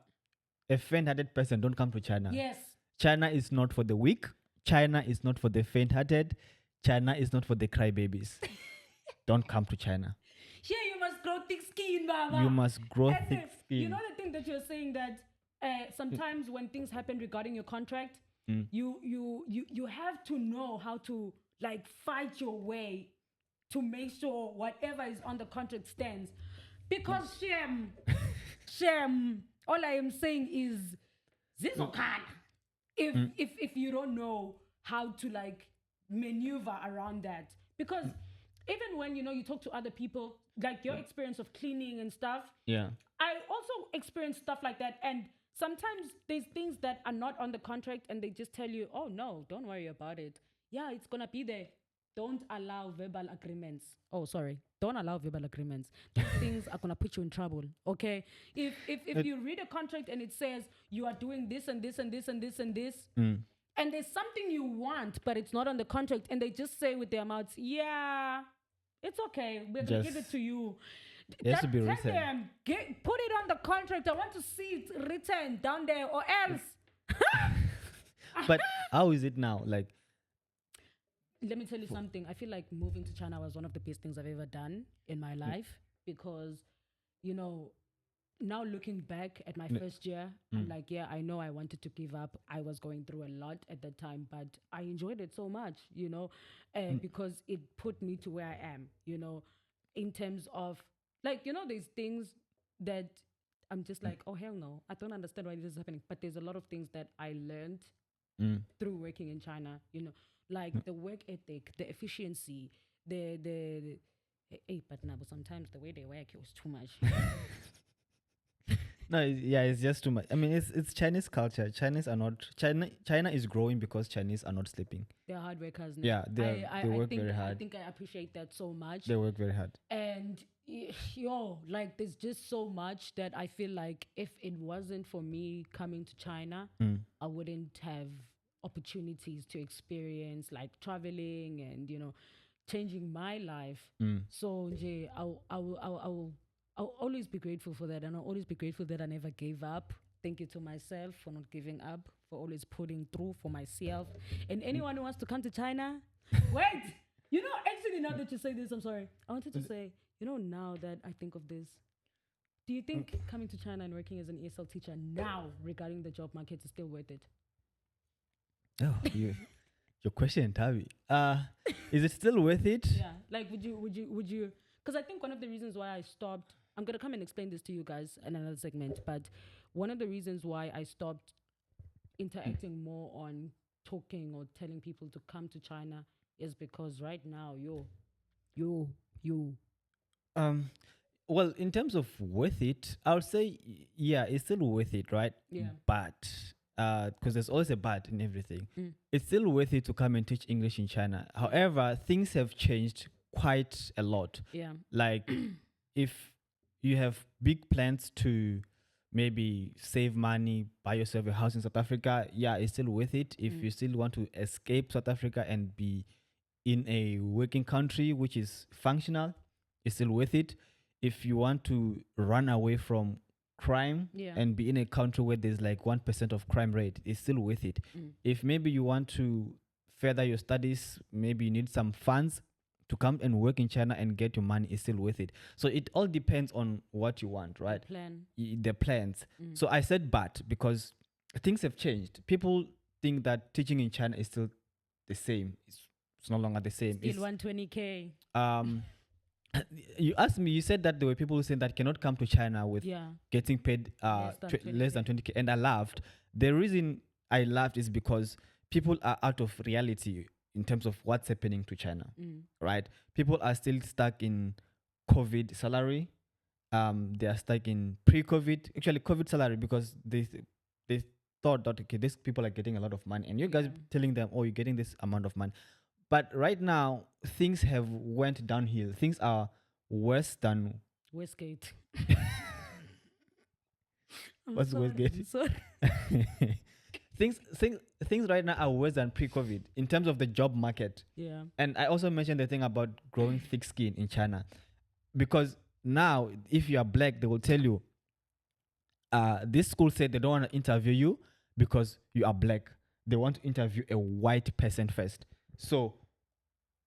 a faint-hearted person, don't come to China. Yes. China is not for the weak. China is not for the faint-hearted. China is not for the crybabies. Don't come to China. Yeah, you must grow thick skin, Baba. You must grow thick skin. You know the thing that you're saying that sometimes when things happen regarding your contract, you have to know how to like fight your way to make sure whatever is on the contract stands. Because shame. All I am saying is Zizokana. If you don't know how to like maneuver around that. Because even when you talk to other people, like your experience of cleaning and stuff, I also experience stuff like that. And sometimes there's things that are not on the contract and they just tell you, oh no, don't worry about it. Yeah, it's gonna be there. Don't allow verbal agreements. Oh, sorry. Don't allow verbal agreements. These things are gonna put you in trouble. Okay. If you read a contract and it says you are doing this and this and this and this and this, and there's something you want, but it's not on the contract, and they just say with their mouths, yeah, it's okay, we're going to give it to you. It has to be written. Them, put it on the contract. I want to see it written down there, or else. But how is it now? Like, let me tell you something. I feel like moving to China was one of the best things I've ever done in my life because, now looking back at my first year, I'm like, yeah, I know I wanted to give up. I was going through a lot at that time, but I enjoyed it so much, because it put me to where I am, in terms of, like, there's things that I'm just like, oh, hell no. I don't understand why this is happening. But there's a lot of things that I learned through working in China, like the work ethic, the efficiency, but sometimes the way they work, it was too much. No, it's just too much. I mean, it's Chinese culture. China is growing because Chinese are not sleeping. They're hard workers. Now. Yeah, they work very hard. I think I appreciate that so much. They work very hard. And like there's just so much that I feel like if it wasn't for me coming to China, I wouldn't have opportunities to experience like traveling and changing my life. So I'll always be grateful for that, and I'll always be grateful that I never gave up. Thank you to myself for not giving up, for always putting through for myself. And anyone who wants to come to China, wait, actually now that you say this, I'm sorry. I wanted to say, now that I think of this, do you think coming to China and working as an ESL teacher now regarding the job market is still worth it? Oh, your question, Tavi. Is it still worth it? Yeah. Like, would you? Because I think one of the reasons why I stopped, I'm going to come and explain this to you guys in another segment, but one of the reasons why I stopped interacting more on talking or telling people to come to China is because right now, well, in terms of worth it, I would say, yeah, it's still worth it, right? Yeah. But, because there's always a but in everything. It's still worth it to come and teach English in China. However, things have changed quite a lot. Yeah. Like if you have big plans to maybe save money, buy yourself a house in South Africa, yeah, it's still worth it. If you still want to escape South Africa and be in a working country which is functional, it's still worth it. If you want to run away from crime and be in a country where there's like 1% of crime rate, it's still worth it. If maybe you want to further your studies, maybe you need some funds to come and work in China and get your money, is still worth it. So it all depends on what you want, right? The plans. So I said but because things have changed. People think that teaching in China is still the same. It's no longer the same. Still 120K. You asked me, you said that there were people who said that cannot come to China with getting paid less than 20K. And I laughed. The reason I laughed is because people are out of reality in terms of what's happening to China, right? People are still stuck in COVID salary. They are stuck in pre-COVID, actually COVID salary, because they thought that, okay, these people are getting a lot of money. And you guys telling them, oh, you're getting this amount of money. But right now, things have went downhill. Things are worse than Westgate. What's Westgate? Things right now are worse than pre-COVID in terms of the job market. Yeah. And I also mentioned the thing about growing thick skin in China, because now if you are black, they will tell you, this school said they don't want to interview you because you are black. They want to interview a white person first. So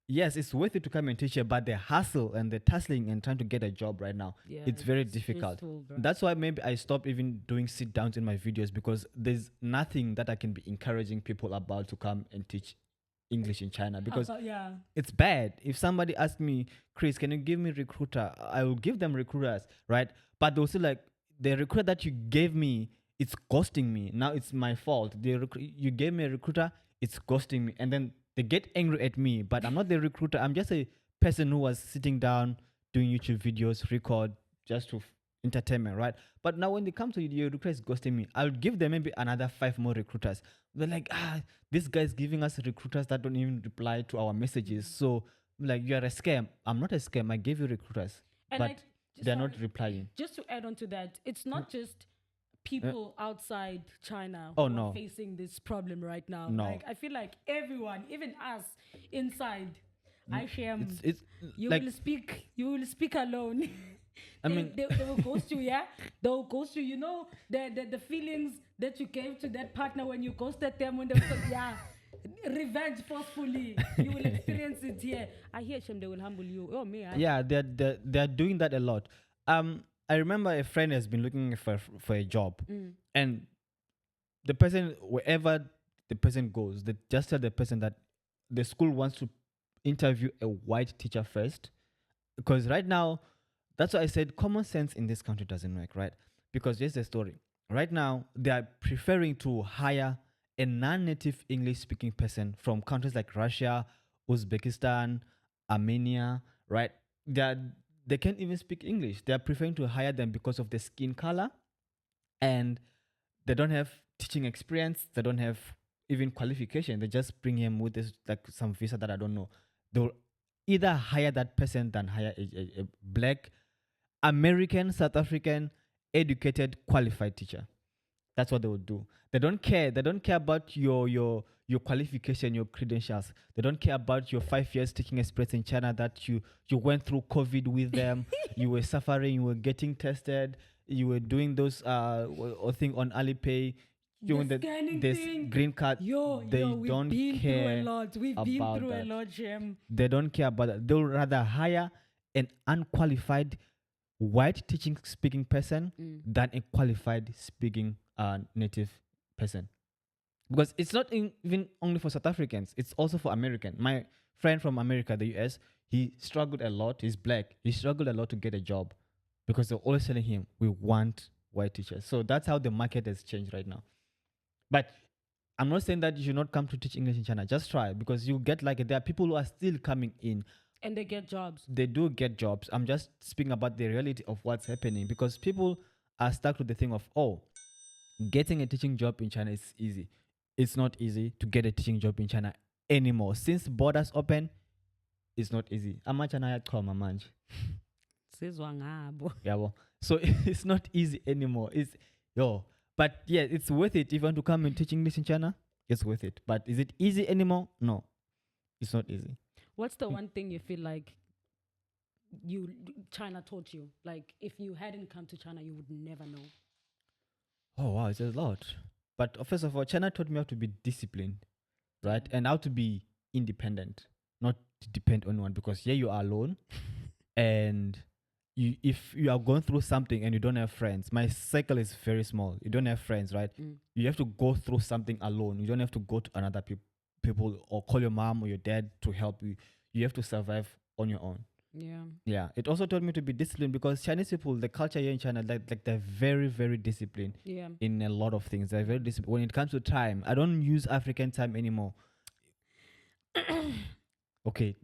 yes, it's worth it to come and teach here, but the hustle and the tussling and trying to get a job right now, it's very difficult. That's why maybe I stopped even doing sit downs in my videos, because there's nothing that I can be encouraging people about to come and teach English in China, because it's bad. If somebody asks me, Chris, can you give me recruiter? I will give them recruiters, right? But they'll say like, the recruiter that you gave me, it's ghosting me. Now it's my fault. You gave me a recruiter, it's ghosting me. And then they get angry at me, but I'm not the recruiter. I'm just a person who was sitting down doing YouTube videos, record just to entertainment, right? But now when they come to you, your recruiter is ghosting me. I'll give them maybe another 5 more recruiters. They're like, this guy's giving us recruiters that don't even reply to our messages. So like, you're a scam. I'm not a scam. I gave you recruiters, but they're not replying. Just to add on to that, it's not just people outside China who are facing this problem right now. Like, I feel like everyone, even us inside, you will speak alone. I mean, they will ghost you, yeah? They will ghost you. You know, the feelings that you gave to that partner when you ghosted them, when they were revenge forcefully. You will experience it here. I hear Shem, they will humble you. Oh, me. Yeah, they're doing that a lot. I remember a friend has been looking for a job, and the person, wherever the person goes, they just tell the person that the school wants to interview a white teacher first, because right now, that's why I said common sense in this country doesn't work, right? Because here's the story. Right now, they are preferring to hire a non-native English-speaking person from countries like Russia, Uzbekistan, Armenia, right? They can't even speak English. They are preferring to hire them because of the skin color, and they don't have teaching experience. They don't have even qualification. They just bring him with this, like some visa that I don't know. They'll either hire that person than hire a black, American, South African, educated, qualified teacher. That's what they would do. They don't care. They don't care about your qualification, your credentials. They don't care about your 5 years teaching experience in China, that you went through COVID with them. You were suffering. You were getting tested. You were doing those thing on Alipay. Doing this green card. We've been through a lot, Jim. They don't care about that. They'll rather hire an unqualified white teaching speaking person than a qualified speaking native person. Because it's not even only for South Africans, it's also for American. My friend from America, the US, he struggled a lot. He's black. He struggled a lot to get a job because they're always telling him, we want white teachers. So that's how the market has changed right now. But I'm not saying that you should not come to teach English in China. Just try, because you get like, there are people who are still coming in. And they get jobs. They do get jobs. I'm just speaking about the reality of what's happening, because people are stuck with the thing of, getting a teaching job in China is easy. It's not easy to get a teaching job in China anymore. Since borders open, it's not easy. So it's not easy anymore. Yo, but yeah, it's worth it if you want to come and teach English in China. It's worth it. But is it easy anymore? No, it's not easy. What's the one thing you feel like you China taught you? Like if you hadn't come to China, you would never know. Oh wow, it's a lot. But first of all, China taught me how to be disciplined, right? And how to be independent, not to depend on one. Because here you are alone, and if you are going through something and you don't have friends, my circle is very small. You don't have friends, right? You have to go through something alone. You don't have to go to another people or call your mom or your dad to help you. You have to survive on your own. Yeah. It also taught me to be disciplined because Chinese people, the culture here in China, like they're very, very disciplined. In a lot of things. They're very disciplined. When it comes to time, I don't use African time anymore. Okay,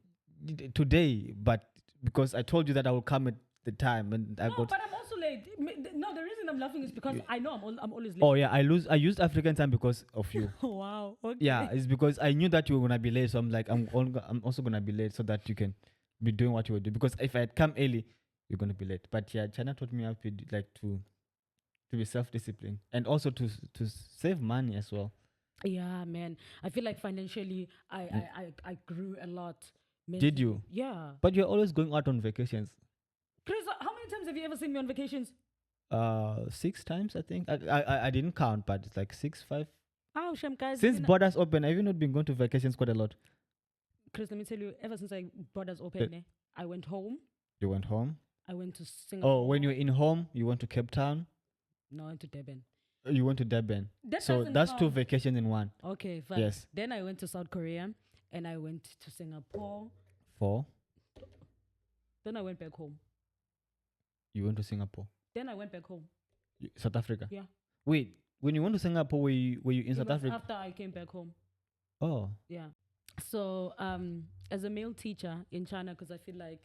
today, but because I told you that I will come at the time, and but I'm also late. No, the reason I'm laughing is because I know I'm always late. Oh yeah, I used African time because of you. Wow. Okay. Yeah, it's because I knew that you were gonna be late, so I'm like I'm also gonna be late so that you can be doing what you would do. Because if I had come early, you're gonna be late. But yeah, China taught me how to be self-disciplined and also to save money as well. Yeah, man. I feel like financially, I grew a lot. Did you? Yeah. But you're always going out on vacations. Chris, how many times have you ever seen me on vacations? 6 times, I think. I didn't count, but it's like 6, 5. Oh, guys. Since borders open, I've not been going to vacations quite a lot. Chris, let me tell you, ever since borders opened, I went home. You went home? I went to Singapore. Oh, when you were in home, you went to Cape Town? No, I went to Durban. You went to Durban. So that's 2 vacations in one. Okay, fine. Yes. Then I went to South Korea and I went to Singapore. 4. Then I went back home. You went to Singapore? Then I went back home. South Africa? Yeah. Wait, when you went to Singapore, were you in South Africa? After I came back home. Oh. Yeah. So as a male teacher in China, because I feel like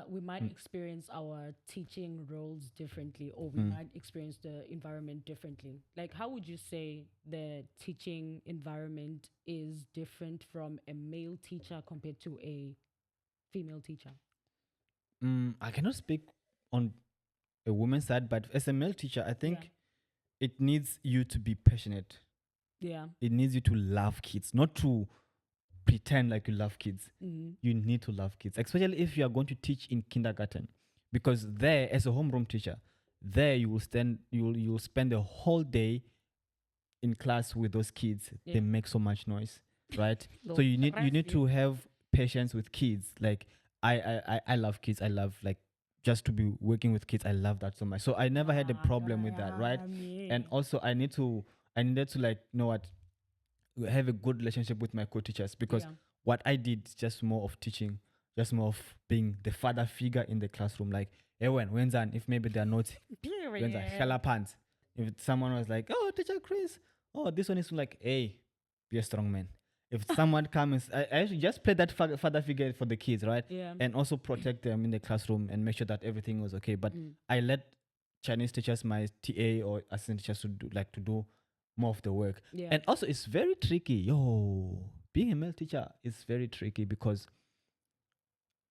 we might experience our teaching roles differently, or we might experience the environment differently. Like, how would you say the teaching environment is different from a male teacher compared to a female teacher? I cannot speak on a woman's side, but as a male teacher, I think it needs you to be passionate. Yeah. It needs you to love kids, not to pretend like you love kids. You need to love kids, especially if you are going to teach in kindergarten, because there, as a homeroom teacher, there you will spend the whole day in class with those kids. They make so much noise, right? So you need to have patience with kids. Like I love kids. I love, like, just to be working with kids. I love that so much. So I never had a problem with that, right? And also I needed to like, you know what, have a good relationship with my co-teachers, because what I did is just more of teaching, just more of being the father figure in the classroom. Like, when's on, if maybe they're not, pants. If someone was like, oh, teacher Chris, oh, this one is like, hey, be a strong man. If someone comes, I should just play that father figure for the kids, right? Yeah. And also protect them in the classroom and make sure that everything was okay. But I let Chinese teachers, my TA or assistant teachers, to do more of the work. Yeah. And also, it's very tricky. Being a male teacher is very tricky, because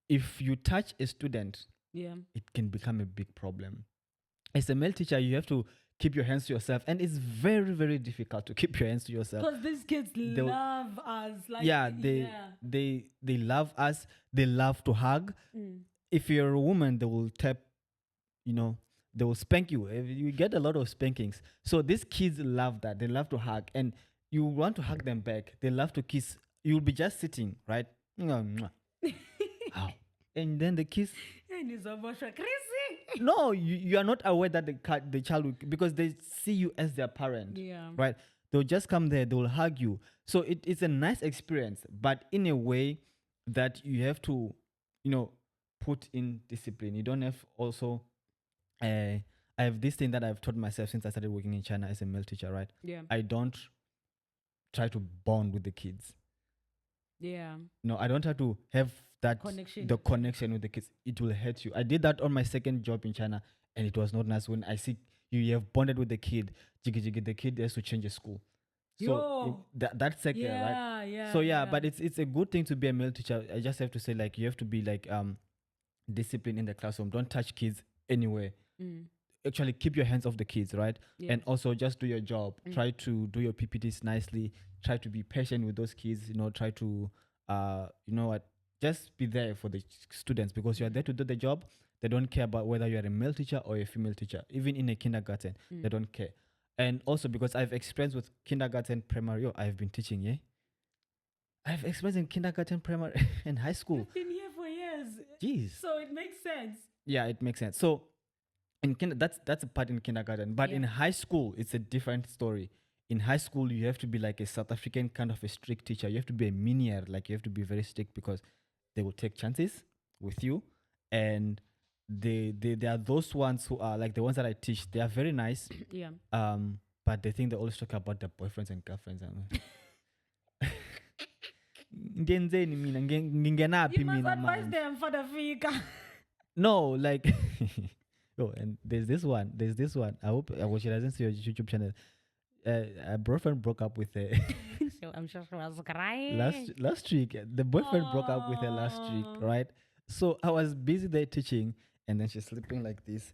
if you touch a student, it can become a big problem. As a male teacher, you have to keep your hands to yourself, and it's very, very difficult to keep your hands to yourself, because these kids love us. Like, they love us. They love to hug. If you're a woman, they will tap, they will spank you. You get a lot of spankings. So these kids love that. They love to hug, and you want to hug them back. They love to kiss. You'll be just sitting, right? And then the kiss. No, you are not aware that the child will, because they see you as their parent, right? They'll just come there, they will hug you. So it's a nice experience, but in a way that you have to, put in discipline. You don't have also. I have this thing that I've taught myself since I started working in China as a male teacher, right? Yeah. I don't try to bond with the kids. Yeah. No, I don't try to have that connection with the kids. It will hurt you. I did that on my second job in China, and it was not nice. When I see you have bonded with the kid, the kid has to change a school. So that's second, right? Yeah. So but it's a good thing to be a male teacher. I just have to say, like, you have to be like disciplined in the classroom. Don't touch kids anywhere. actually keep your hands off the kids, right? Yeah. And also just do your job. Try to do your PPTs nicely. Try to be patient with those kids. Try to, just be there for the students, because you are there to do the job. They don't care about whether you are a male teacher or a female teacher. Even in a kindergarten, they don't care. And also because I've experienced with kindergarten, primary, I've been teaching, yeah. I've experienced in kindergarten, primary, and high school. I've been here for years. Jeez. So it makes sense. Yeah, it makes sense. So that's a part in kindergarten, but in high school it's a different story. In high school, you have to be like a South African kind of a strict teacher. You have to be a minier, like you have to be very strict, because they will take chances with you. And they are those ones who are like the ones that I teach. They are very nice. Yeah. But they think they always talk about their boyfriends and girlfriends. Ngenzeni mina ngingenaphi You must mina advise manje? them for the fika. No, like and there's this one. I hope she doesn't see your YouTube channel. A boyfriend broke up with her I'm sure she was crying. last week. The boyfriend broke up with her last week, right? So I was busy there teaching, and then she's sleeping like this,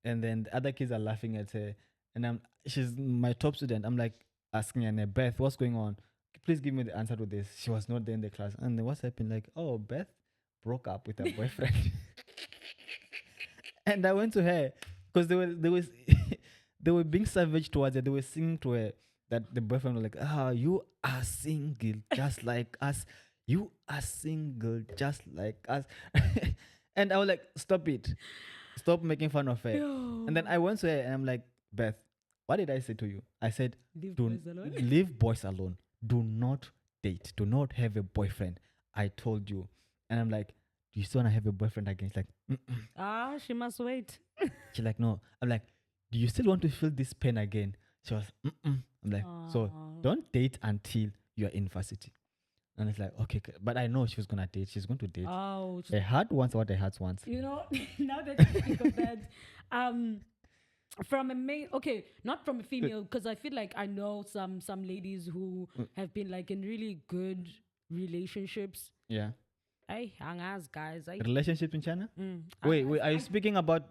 and then the other kids are laughing at her, and she's my top student. I'm like asking her, Beth, what's going on? Please give me the answer to this. She was not there in the class, and then what's happened? Like, oh, Beth broke up with her boyfriend. And I went to her because they were being savage towards her. They were singing to her that the boyfriend was like, you are single just like us. You are single just like us. And I was like, stop it. Stop making fun of her. And then I went to her and I'm like, Beth, what did I say to you? I said, leave boys alone. Do not date. Do not have a boyfriend. I told you. And I'm like, do you still want to have a boyfriend again? She's like, she must wait. She's like, no. I'm like, do you still want to feel this pain again? She was, I'm like, so don't date until you're in varsity. And it's like, okay, but I know she was gonna date. She's going to date. Oh, a heart wants what a heart wants. Now that you think of that, from a male, okay, not from a female, because I feel like I know some ladies who have been like in really good relationships. Yeah. Hey, hang as guys. Relationships in China? Wait, are you speaking about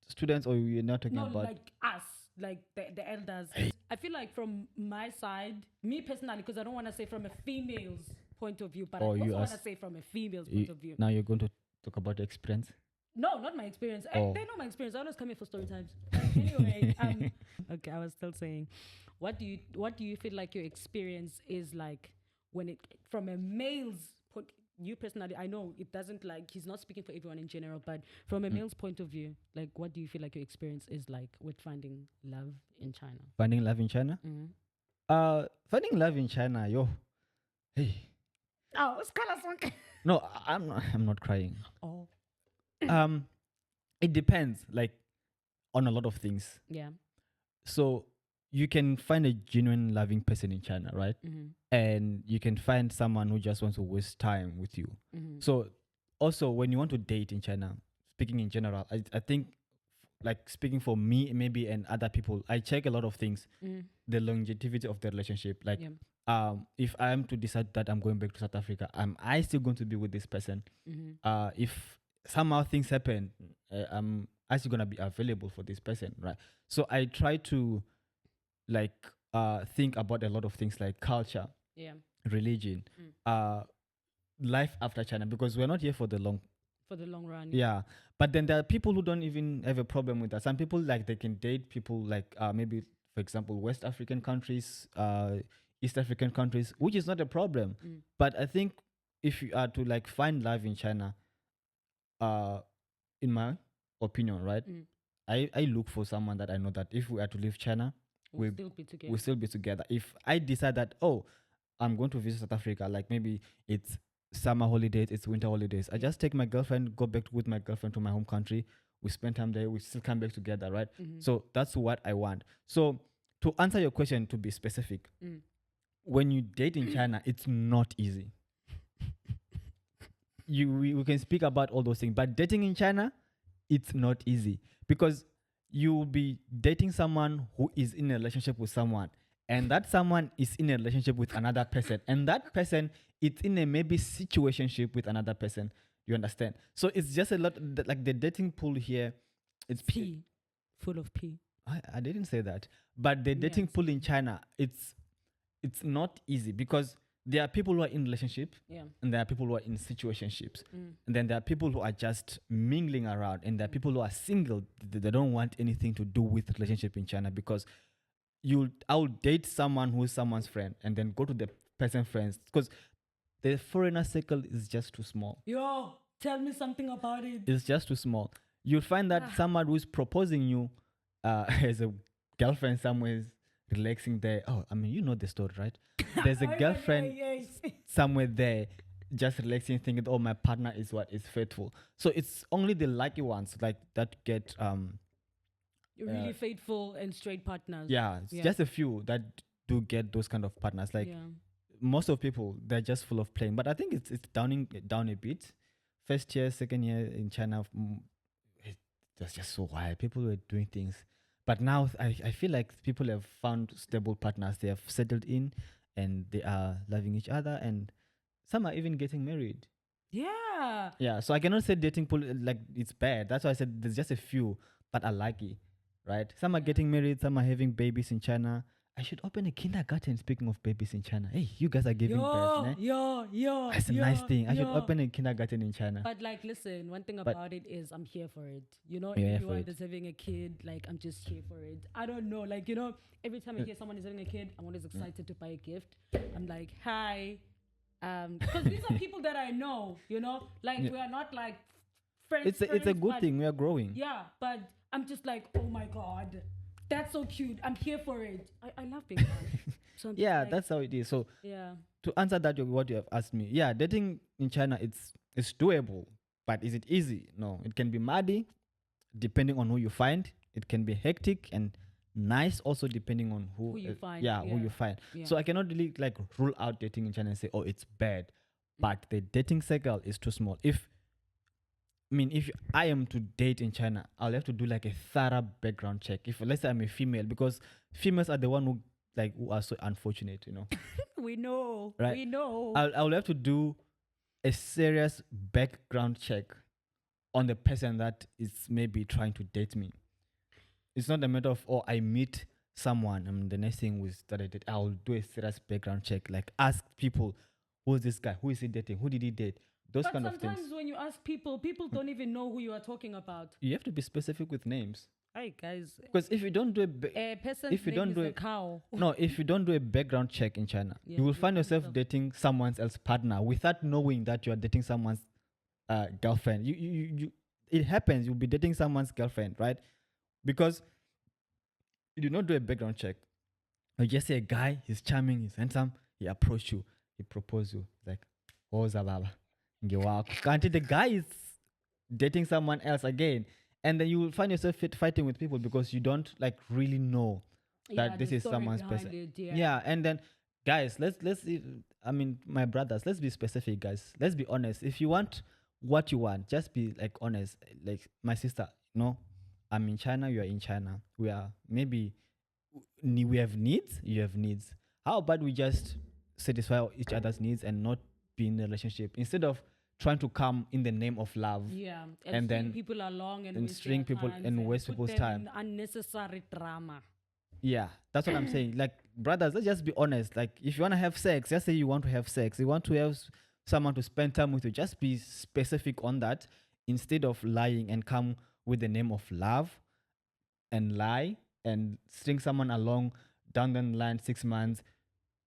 students, or you're not talking about? No, like us, like the elders. I feel like from my side, me personally, because I don't want to say from a female's point of view, but I also want to say from a female's point of view. Now you're going to talk about your experience? No, not my experience. They know my experience. I always come here for story times. Anyway, okay, I was still saying, what do you feel like your experience is like when it from a male's point? You personally, I know it doesn't like he's not speaking for everyone in general, but from a male's point of view, like what do you feel like your experience is like with finding love in China? Finding love in China? Mm-hmm. Finding love in China, hey. Oh, it's kind of No, I'm not crying. Oh. It depends, like, on a lot of things. Yeah. So you can find a genuine loving person in China, right? Mm-hmm. And you can find someone who just wants to waste time with you. Mm-hmm. So also when you want to date in China, speaking in general, I think like speaking for me maybe and other people, I check a lot of things. The longevity of the relationship. Like if I am to decide that I'm going back to South Africa, am I still going to be with this person? Mm-hmm. If somehow things happen, I'm actually going to be available for this person, right? So I try to like think about a lot of things like culture, religion, life after China, because we're not here for the long run. Yeah, but then there are people who don't even have a problem with that. Some people like they can date people like maybe, for example, West African countries, East African countries, which is not a problem. But I think if you are to like find love in China, in my opinion, right, I look for someone that I know that if we are to leave China, we'll still be together. If I decide that, I'm going to visit South Africa, like maybe it's summer holidays, it's winter holidays, I just take my girlfriend, go back with my girlfriend to my home country. We spend time there, we still come back together, right? So that's what I want. So to answer your question, to be specific, when you date in China, it's not easy. We can speak about all those things, but dating in China, it's not easy, because you will be dating someone who is in a relationship with someone, and that someone is in a relationship with another person, and that person is in a maybe situationship with another person. You understand? So it's just a lot, like the dating pool here. It's P full of pee. I didn't say that. But the dating pool in China, it's not easy because there are people who are in relationship, and there are people who are in situationships, and then there are people who are just mingling around, and there are people who are single. They don't want anything to do with relationship in China because I'll date someone who is someone's friend and then go to the person's friends because the foreigner circle is just too small. Yo, tell me something about it. It's just too small. You'll find that someone who's proposing you as a girlfriend somewhere is relaxing there. Oh, I mean, you know the story, right? There's a girlfriend somewhere there just relaxing, thinking, oh, my partner is faithful. So it's only the lucky ones like that get really faithful and straight partners. Yeah, it's just a few that do get those kind of partners. Like most of people, they're just full of playing. But I think it's down a bit. First year, second year in China, it was just so wild. People were doing things. But now I feel like people have found stable partners. They have settled in and they are loving each other, and some are even getting married. Yeah. Yeah. So I cannot say dating pool like it's bad. That's why I said there's just a few, but are lucky, right? Some are getting married, some are having babies in China. I should open a kindergarten. Speaking of babies in China, hey, you guys are giving birth, né? That's a nice thing. I should open a kindergarten in China. But like, listen, one thing about it is I'm here for it. You know, everyone that's having a kid, like I'm just here for it. I don't know, like, you know, every time I hear someone is having a kid, I'm always excited to buy a gift. I'm like, hi, because these are people that I know. You know, like we are not like friends. It's a good thing. We are growing. Yeah, but I'm just like, oh my god. That's so cute. I'm here for it. I love being married. So yeah, that's how it is. So to answer that, what you have asked me, dating in China, it's doable. But is it easy? No. It can be muddy, depending on who you find. It can be hectic and nice, also depending on who you find. Who you find. Yeah. So I cannot really like rule out dating in China and say, oh, it's bad. But the dating cycle is too small. If I am to date in China, I'll have to do like a thorough background check. If let's say I'm a female, because females are the one who are so unfortunate, you know. We know, right? We know. I'll have to do a serious background check on the person that is maybe trying to date me. It's not a matter of I meet someone and the next thing was that I did. I'll do a serious background check, like ask people, who's this guy? Who is he dating? Who did he date? Those kind of things. But sometimes when you ask people don't even know who you are talking about. You have to be specific with names. Hey guys. Because if you don't do a cow. No, if you don't do a background check in China, you will find yourself dating someone else's partner without knowing that you are dating someone's girlfriend. It happens. You'll be dating someone's girlfriend, right? Because you do not do a background check. You just say a guy, he's charming, he's handsome, he approached you, he proposed you. Like, oh, Zababa. Until the guy is dating someone else again, and then you will find yourself fighting with people because you don't like really know that this is someone's person. And then guys, let's my brothers, let's be specific, guys. Let's be honest. If you want what you want, just be like honest. Like my sister, no, I'm in China, you are in China. We have needs, you have needs. How about we just satisfy each other's needs and not be in a relationship instead of trying to come in the name of love, and then people along and string people and waste people's time. Unnecessary drama. Yeah, that's what I'm saying. Like, brothers, let's just be honest. Like, if you want to have sex, just say you want to have sex. You want to have someone to spend time with you. Just be specific on that instead of lying and come with the name of love and lie and string someone along down the line 6 months.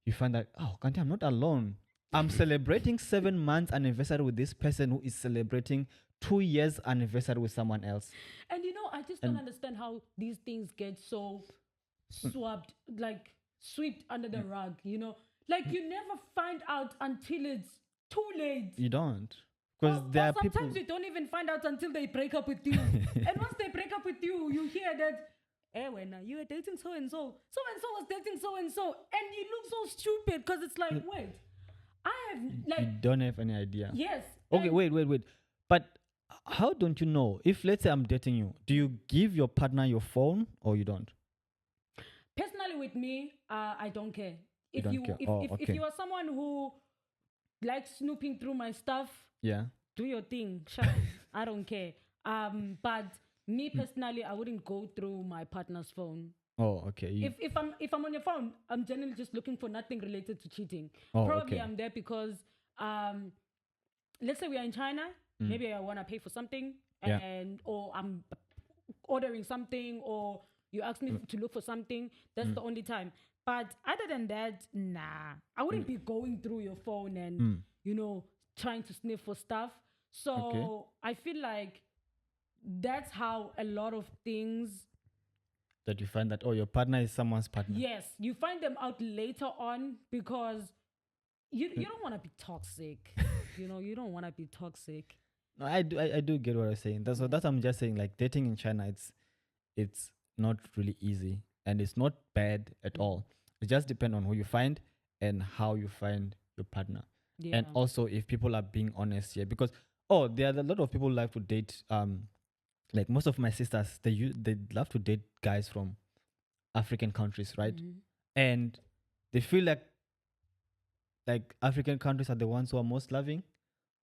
You find that, oh, Kanti, I'm not alone. I'm celebrating 7 months anniversary with this person who is celebrating 2 years anniversary with someone else. And you know, I just don't understand how these things get so swept under the rug, you know? Like, you never find out until it's too late. You don't. Because there are people... Sometimes you don't even find out until they break up with you. And once they break up with you, you hear that, when you were dating so-and-so was dating so-and-so. And you look so stupid because it's like, wait... you don't have any idea. Yes. Okay, wait. But how don't you know? If let's say I'm dating you, do you give your partner your phone or you don't? Personally, with me, I don't care. If you are someone who likes snooping through my stuff, do your thing. Sure, I don't care. But Me personally, I wouldn't go through my partner's phone. Oh, okay. If I'm on your phone, I'm generally just looking for nothing related to cheating. Oh, Probably okay. I'm there because let's say we are in China, maybe I want to pay for something, or I'm ordering something, or you ask me to look for something. That's the only time. But other than that, nah, I wouldn't be going through your phone and trying to sniff for stuff. So I feel like that's how a lot of things that you find that your partner is someone's partner. Yes, you find them out later on because you don't want to be toxic. You don't want to be toxic. No, I do get what you're saying. That's what I'm just saying. Like dating in China, it's not really easy and it's not bad at all. It just depends on who you find and how you find your partner. Yeah. And also if people are being honest here, because there are a lot of people who like to date. Like most of my sisters, they love to date guys from African countries, right? And they feel like African countries are the ones who are most loving,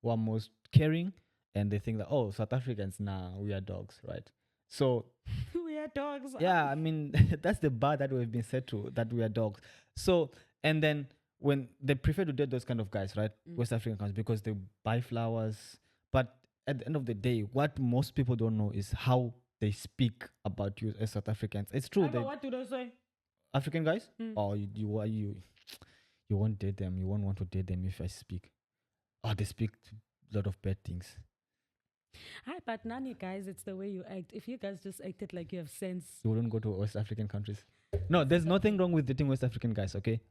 who are most caring, and they think that South Africans, we are dogs, right? So we are dogs. Yeah, I mean that's the bar that we've been set to, that we are dogs. So and then when they prefer to date those kind of guys, right? West African countries, because they buy flowers, but at the end of the day, what most people don't know is how they speak about you as South Africans. It's true. What do they say? African guys? You won't date them. You won't want to date them if I speak. They speak a lot of bad things. Hi, but Nani, guys, it's the way you act. If you guys just acted like you have sense, you wouldn't go to West African countries. No, there's nothing wrong with dating West African guys, okay?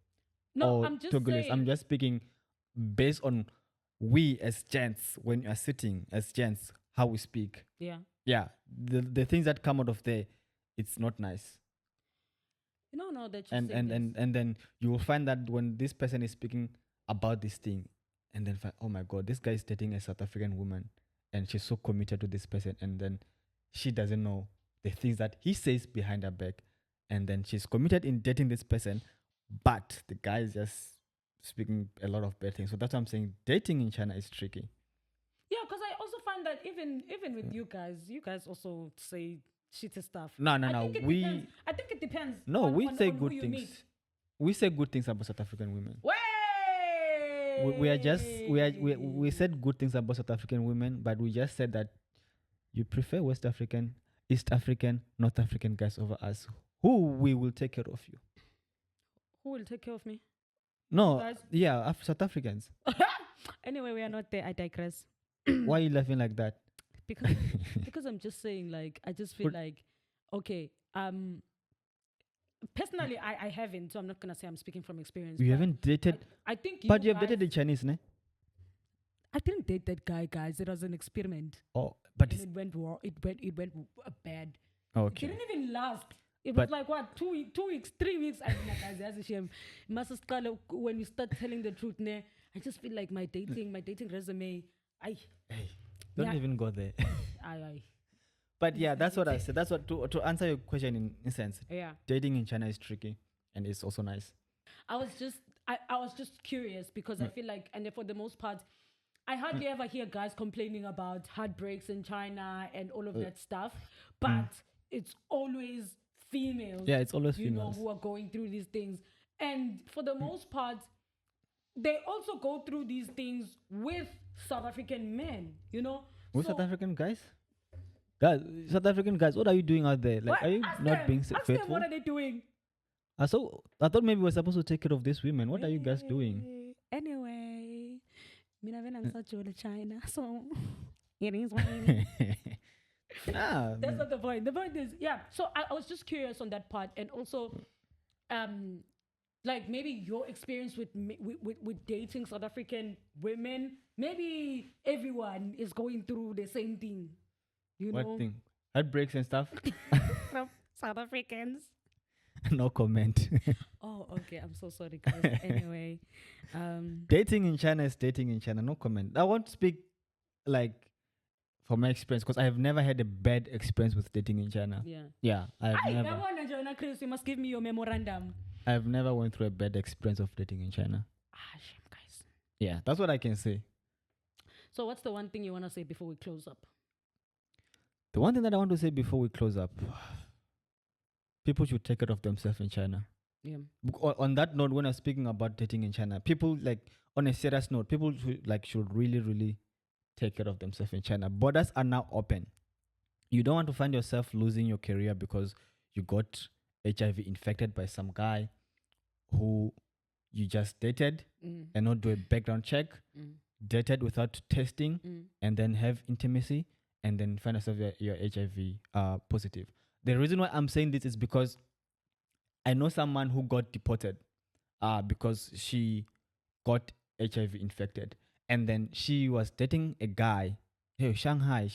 No, I'm just saying. I'm just speaking based on we as gents, when you are sitting as gents, how we speak. Yeah. Yeah. The things that come out of there, it's not nice. No, that and then you will find that when this person is speaking about this thing, and then oh my God, this guy is dating a South African woman, and she's so committed to this person, and then she doesn't know the things that he says behind her back, and then she's committed in dating this person, but the guy is just speaking a lot of bad things. So that's what I'm saying. Dating in China is tricky. Yeah, because I also find that even with you guys also say shitty stuff. No. I think it depends. No, we say good things. We say good things about South African women. We said good things about South African women, but we just said that you prefer West African, East African, North African guys over us. Who we will take care of you? Who will take care of me? No, South Africans. Anyway, we are not there. I digress. Why are you laughing like that? Because I'm just saying, like, I just feel like, okay, personally, I haven't, so I'm not gonna say I'm speaking from experience. You haven't dated? I think but you have dated the Chinese, ne? I didn't date that guy, guys. It was an experiment. But it went wrong. It went bad. Okay. It didn't even last. It was like what, 2 weeks, 3 weeks. I mean, guys, that's a shame. When you start telling the truth, ne, I just feel like my dating resume. Don't even go there. But yeah, that's what I said. That's what to answer your question in a sense. Yeah. Dating in China is tricky, and it's also nice. I was just curious because I feel like, and for the most part, I hardly ever hear guys complaining about heartbreaks in China and all of that stuff. But it's always females. Yeah, it's always females who are going through these things, and for the most part, they also go through these things with South African men. With South African guys. Guys, South African guys, what are you doing out there? Like, are you not being faithful? Ask them, what are they doing? So I thought maybe we're supposed to take care of these women. What are you guys doing? Anyway, I'm such a China, so it is what it is. That's not the point. The point is, so I was just curious on that part, and also, like maybe your experience with dating South African women. Maybe everyone is going through the same thing. What thing? Heartbreaks and stuff? From South Africans. No comment. Oh, okay. I'm so sorry, guys. Anyway. Dating in China is dating in China. No comment. I won't speak like from my experience because I have never had a bad experience with dating in China. Yeah. I've never. Chris, you must give me your memorandum. I've never went through a bad experience of dating in China. Shame, guys. Yeah, that's what I can say. So what's the one thing you want to say before we close up? The one thing that I want to say before we close up, people should take care of themselves in China. Yeah. On that note, when I'm speaking about dating in China, people like on a serious note, people should really, really take care of themselves in China. Borders are now open. You don't want to find yourself losing your career because you got HIV infected by some guy who you just dated and not do a background check, dated without testing, and then have intimacy, and then find yourself you're HIV positive. The reason why I'm saying this is because I know someone who got deported because she got HIV infected, and then she was dating a guy. Hey, Shanghai.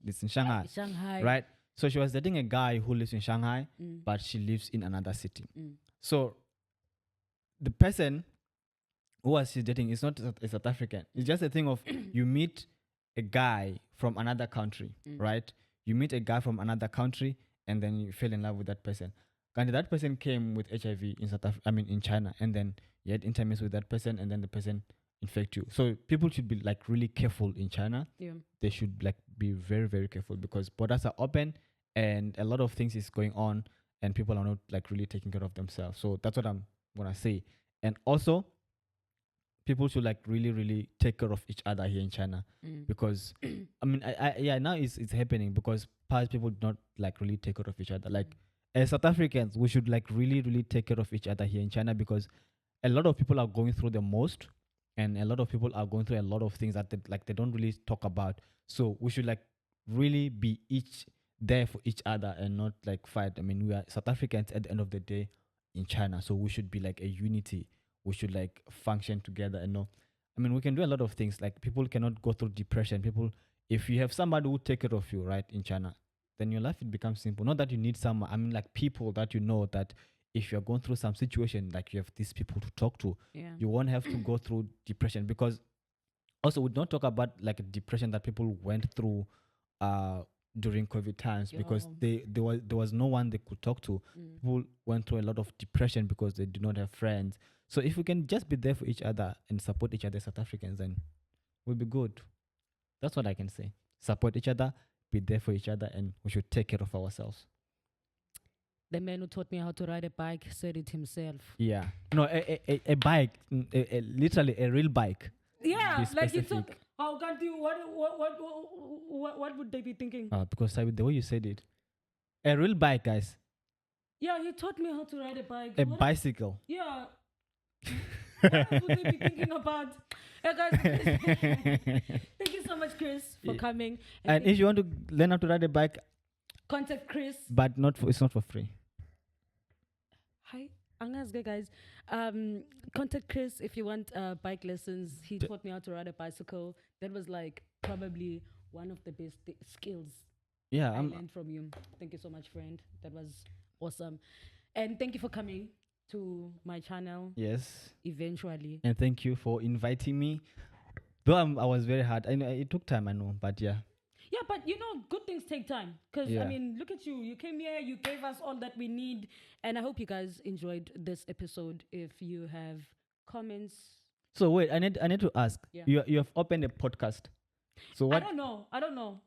It's in Shanghai. Shanghai. Right? So she was dating a guy who lives in Shanghai, but she lives in another city. So the person who was she dating is not a South African. It's just a thing of you meet a guy from another country, right? You meet a guy from another country, and then you fell in love with that person. And that person came with HIV in China, and then you had intimacy with that person, and then the person infect you. So people should be like really careful in China. Yeah. They should like be very, very careful because borders are open and a lot of things is going on, and people are not like really taking care of themselves. So that's what I'm gonna say. And also, people should like really, really take care of each other here in China because now it's happening because past people do not like really take care of each other. Like as South Africans, we should like really, really take care of each other here in China because a lot of people are going through the most, and a lot of people are going through a lot of things that they don't really talk about. So we should like really be each there for each other and not like fight. I mean, we are South Africans at the end of the day in China, so we should be like a unity. We should like function together and know. I mean, we can do a lot of things. Like people cannot go through depression. People, if you have somebody who take care of you, right, in China, then your life it becomes simple. Not that you need someone. I mean, like people that you know that if you're going through some situation, like you have these people to talk to, you won't have to go through depression. Because also we don't talk about like depression that people went through during COVID times because there was no one they could talk to. People went through a lot of depression because they did not have friends. So if we can just be there for each other and support each other, South Africans, then we'll be good. That's what I can say. Support each other, be there for each other, and we should take care of ourselves. The man who taught me how to ride a bike said it himself. Yeah. No, a bike, literally a real bike. Yeah, like he took. How can't you? What would they be thinking? Because the way you said it, a real bike, guys. Yeah, he taught me how to ride a bike. A bicycle. Yeah. What would they be thinking about? Guys, thank you so much, Chris, for coming. And if you want to learn how to ride a bike, contact Chris. But it's not for free. Hi, guys. Contact Chris if you want bike lessons. He taught me how to ride a bicycle. That was like probably one of the best skills I learned from you. Thank you so much, friend. That was awesome. And thank you for coming to my channel. Yes. Eventually. And thank you for inviting me. Though I was very hard. I know it took time, I know, but yeah. Yeah, but you know, good things take time. Because, I mean, look at you. You came here, you gave us all that we need. And I hope you guys enjoyed this episode. If you have comments. So wait, I need to ask. Yeah. You have opened a podcast. So what? I don't know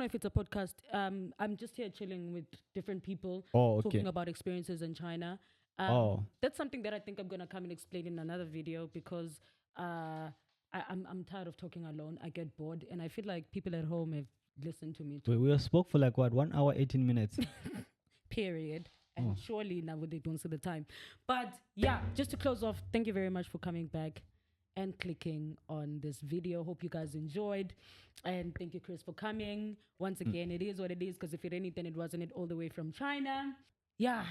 if it's a podcast. I'm just here chilling with different people. Talking about experiences in China. That's something that I think I'm going to come and explain in another video because I'm tired of talking alone. I get bored. And I feel like people at home have listened to me too. We spoke for like what, 1 hour 18 minutes. Period. And surely now they don't see the time. But yeah, just to close off, thank you very much for coming back and clicking on this video. Hope you guys enjoyed. And thank you, Chris, for coming. Once again, it is what it is because if it ain't, then it wasn't it all the way from China. Yeah.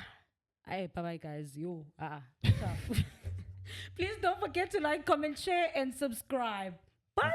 Hey, bye-bye, guys. Tough. Please don't forget to like, comment, share, and subscribe. Bye.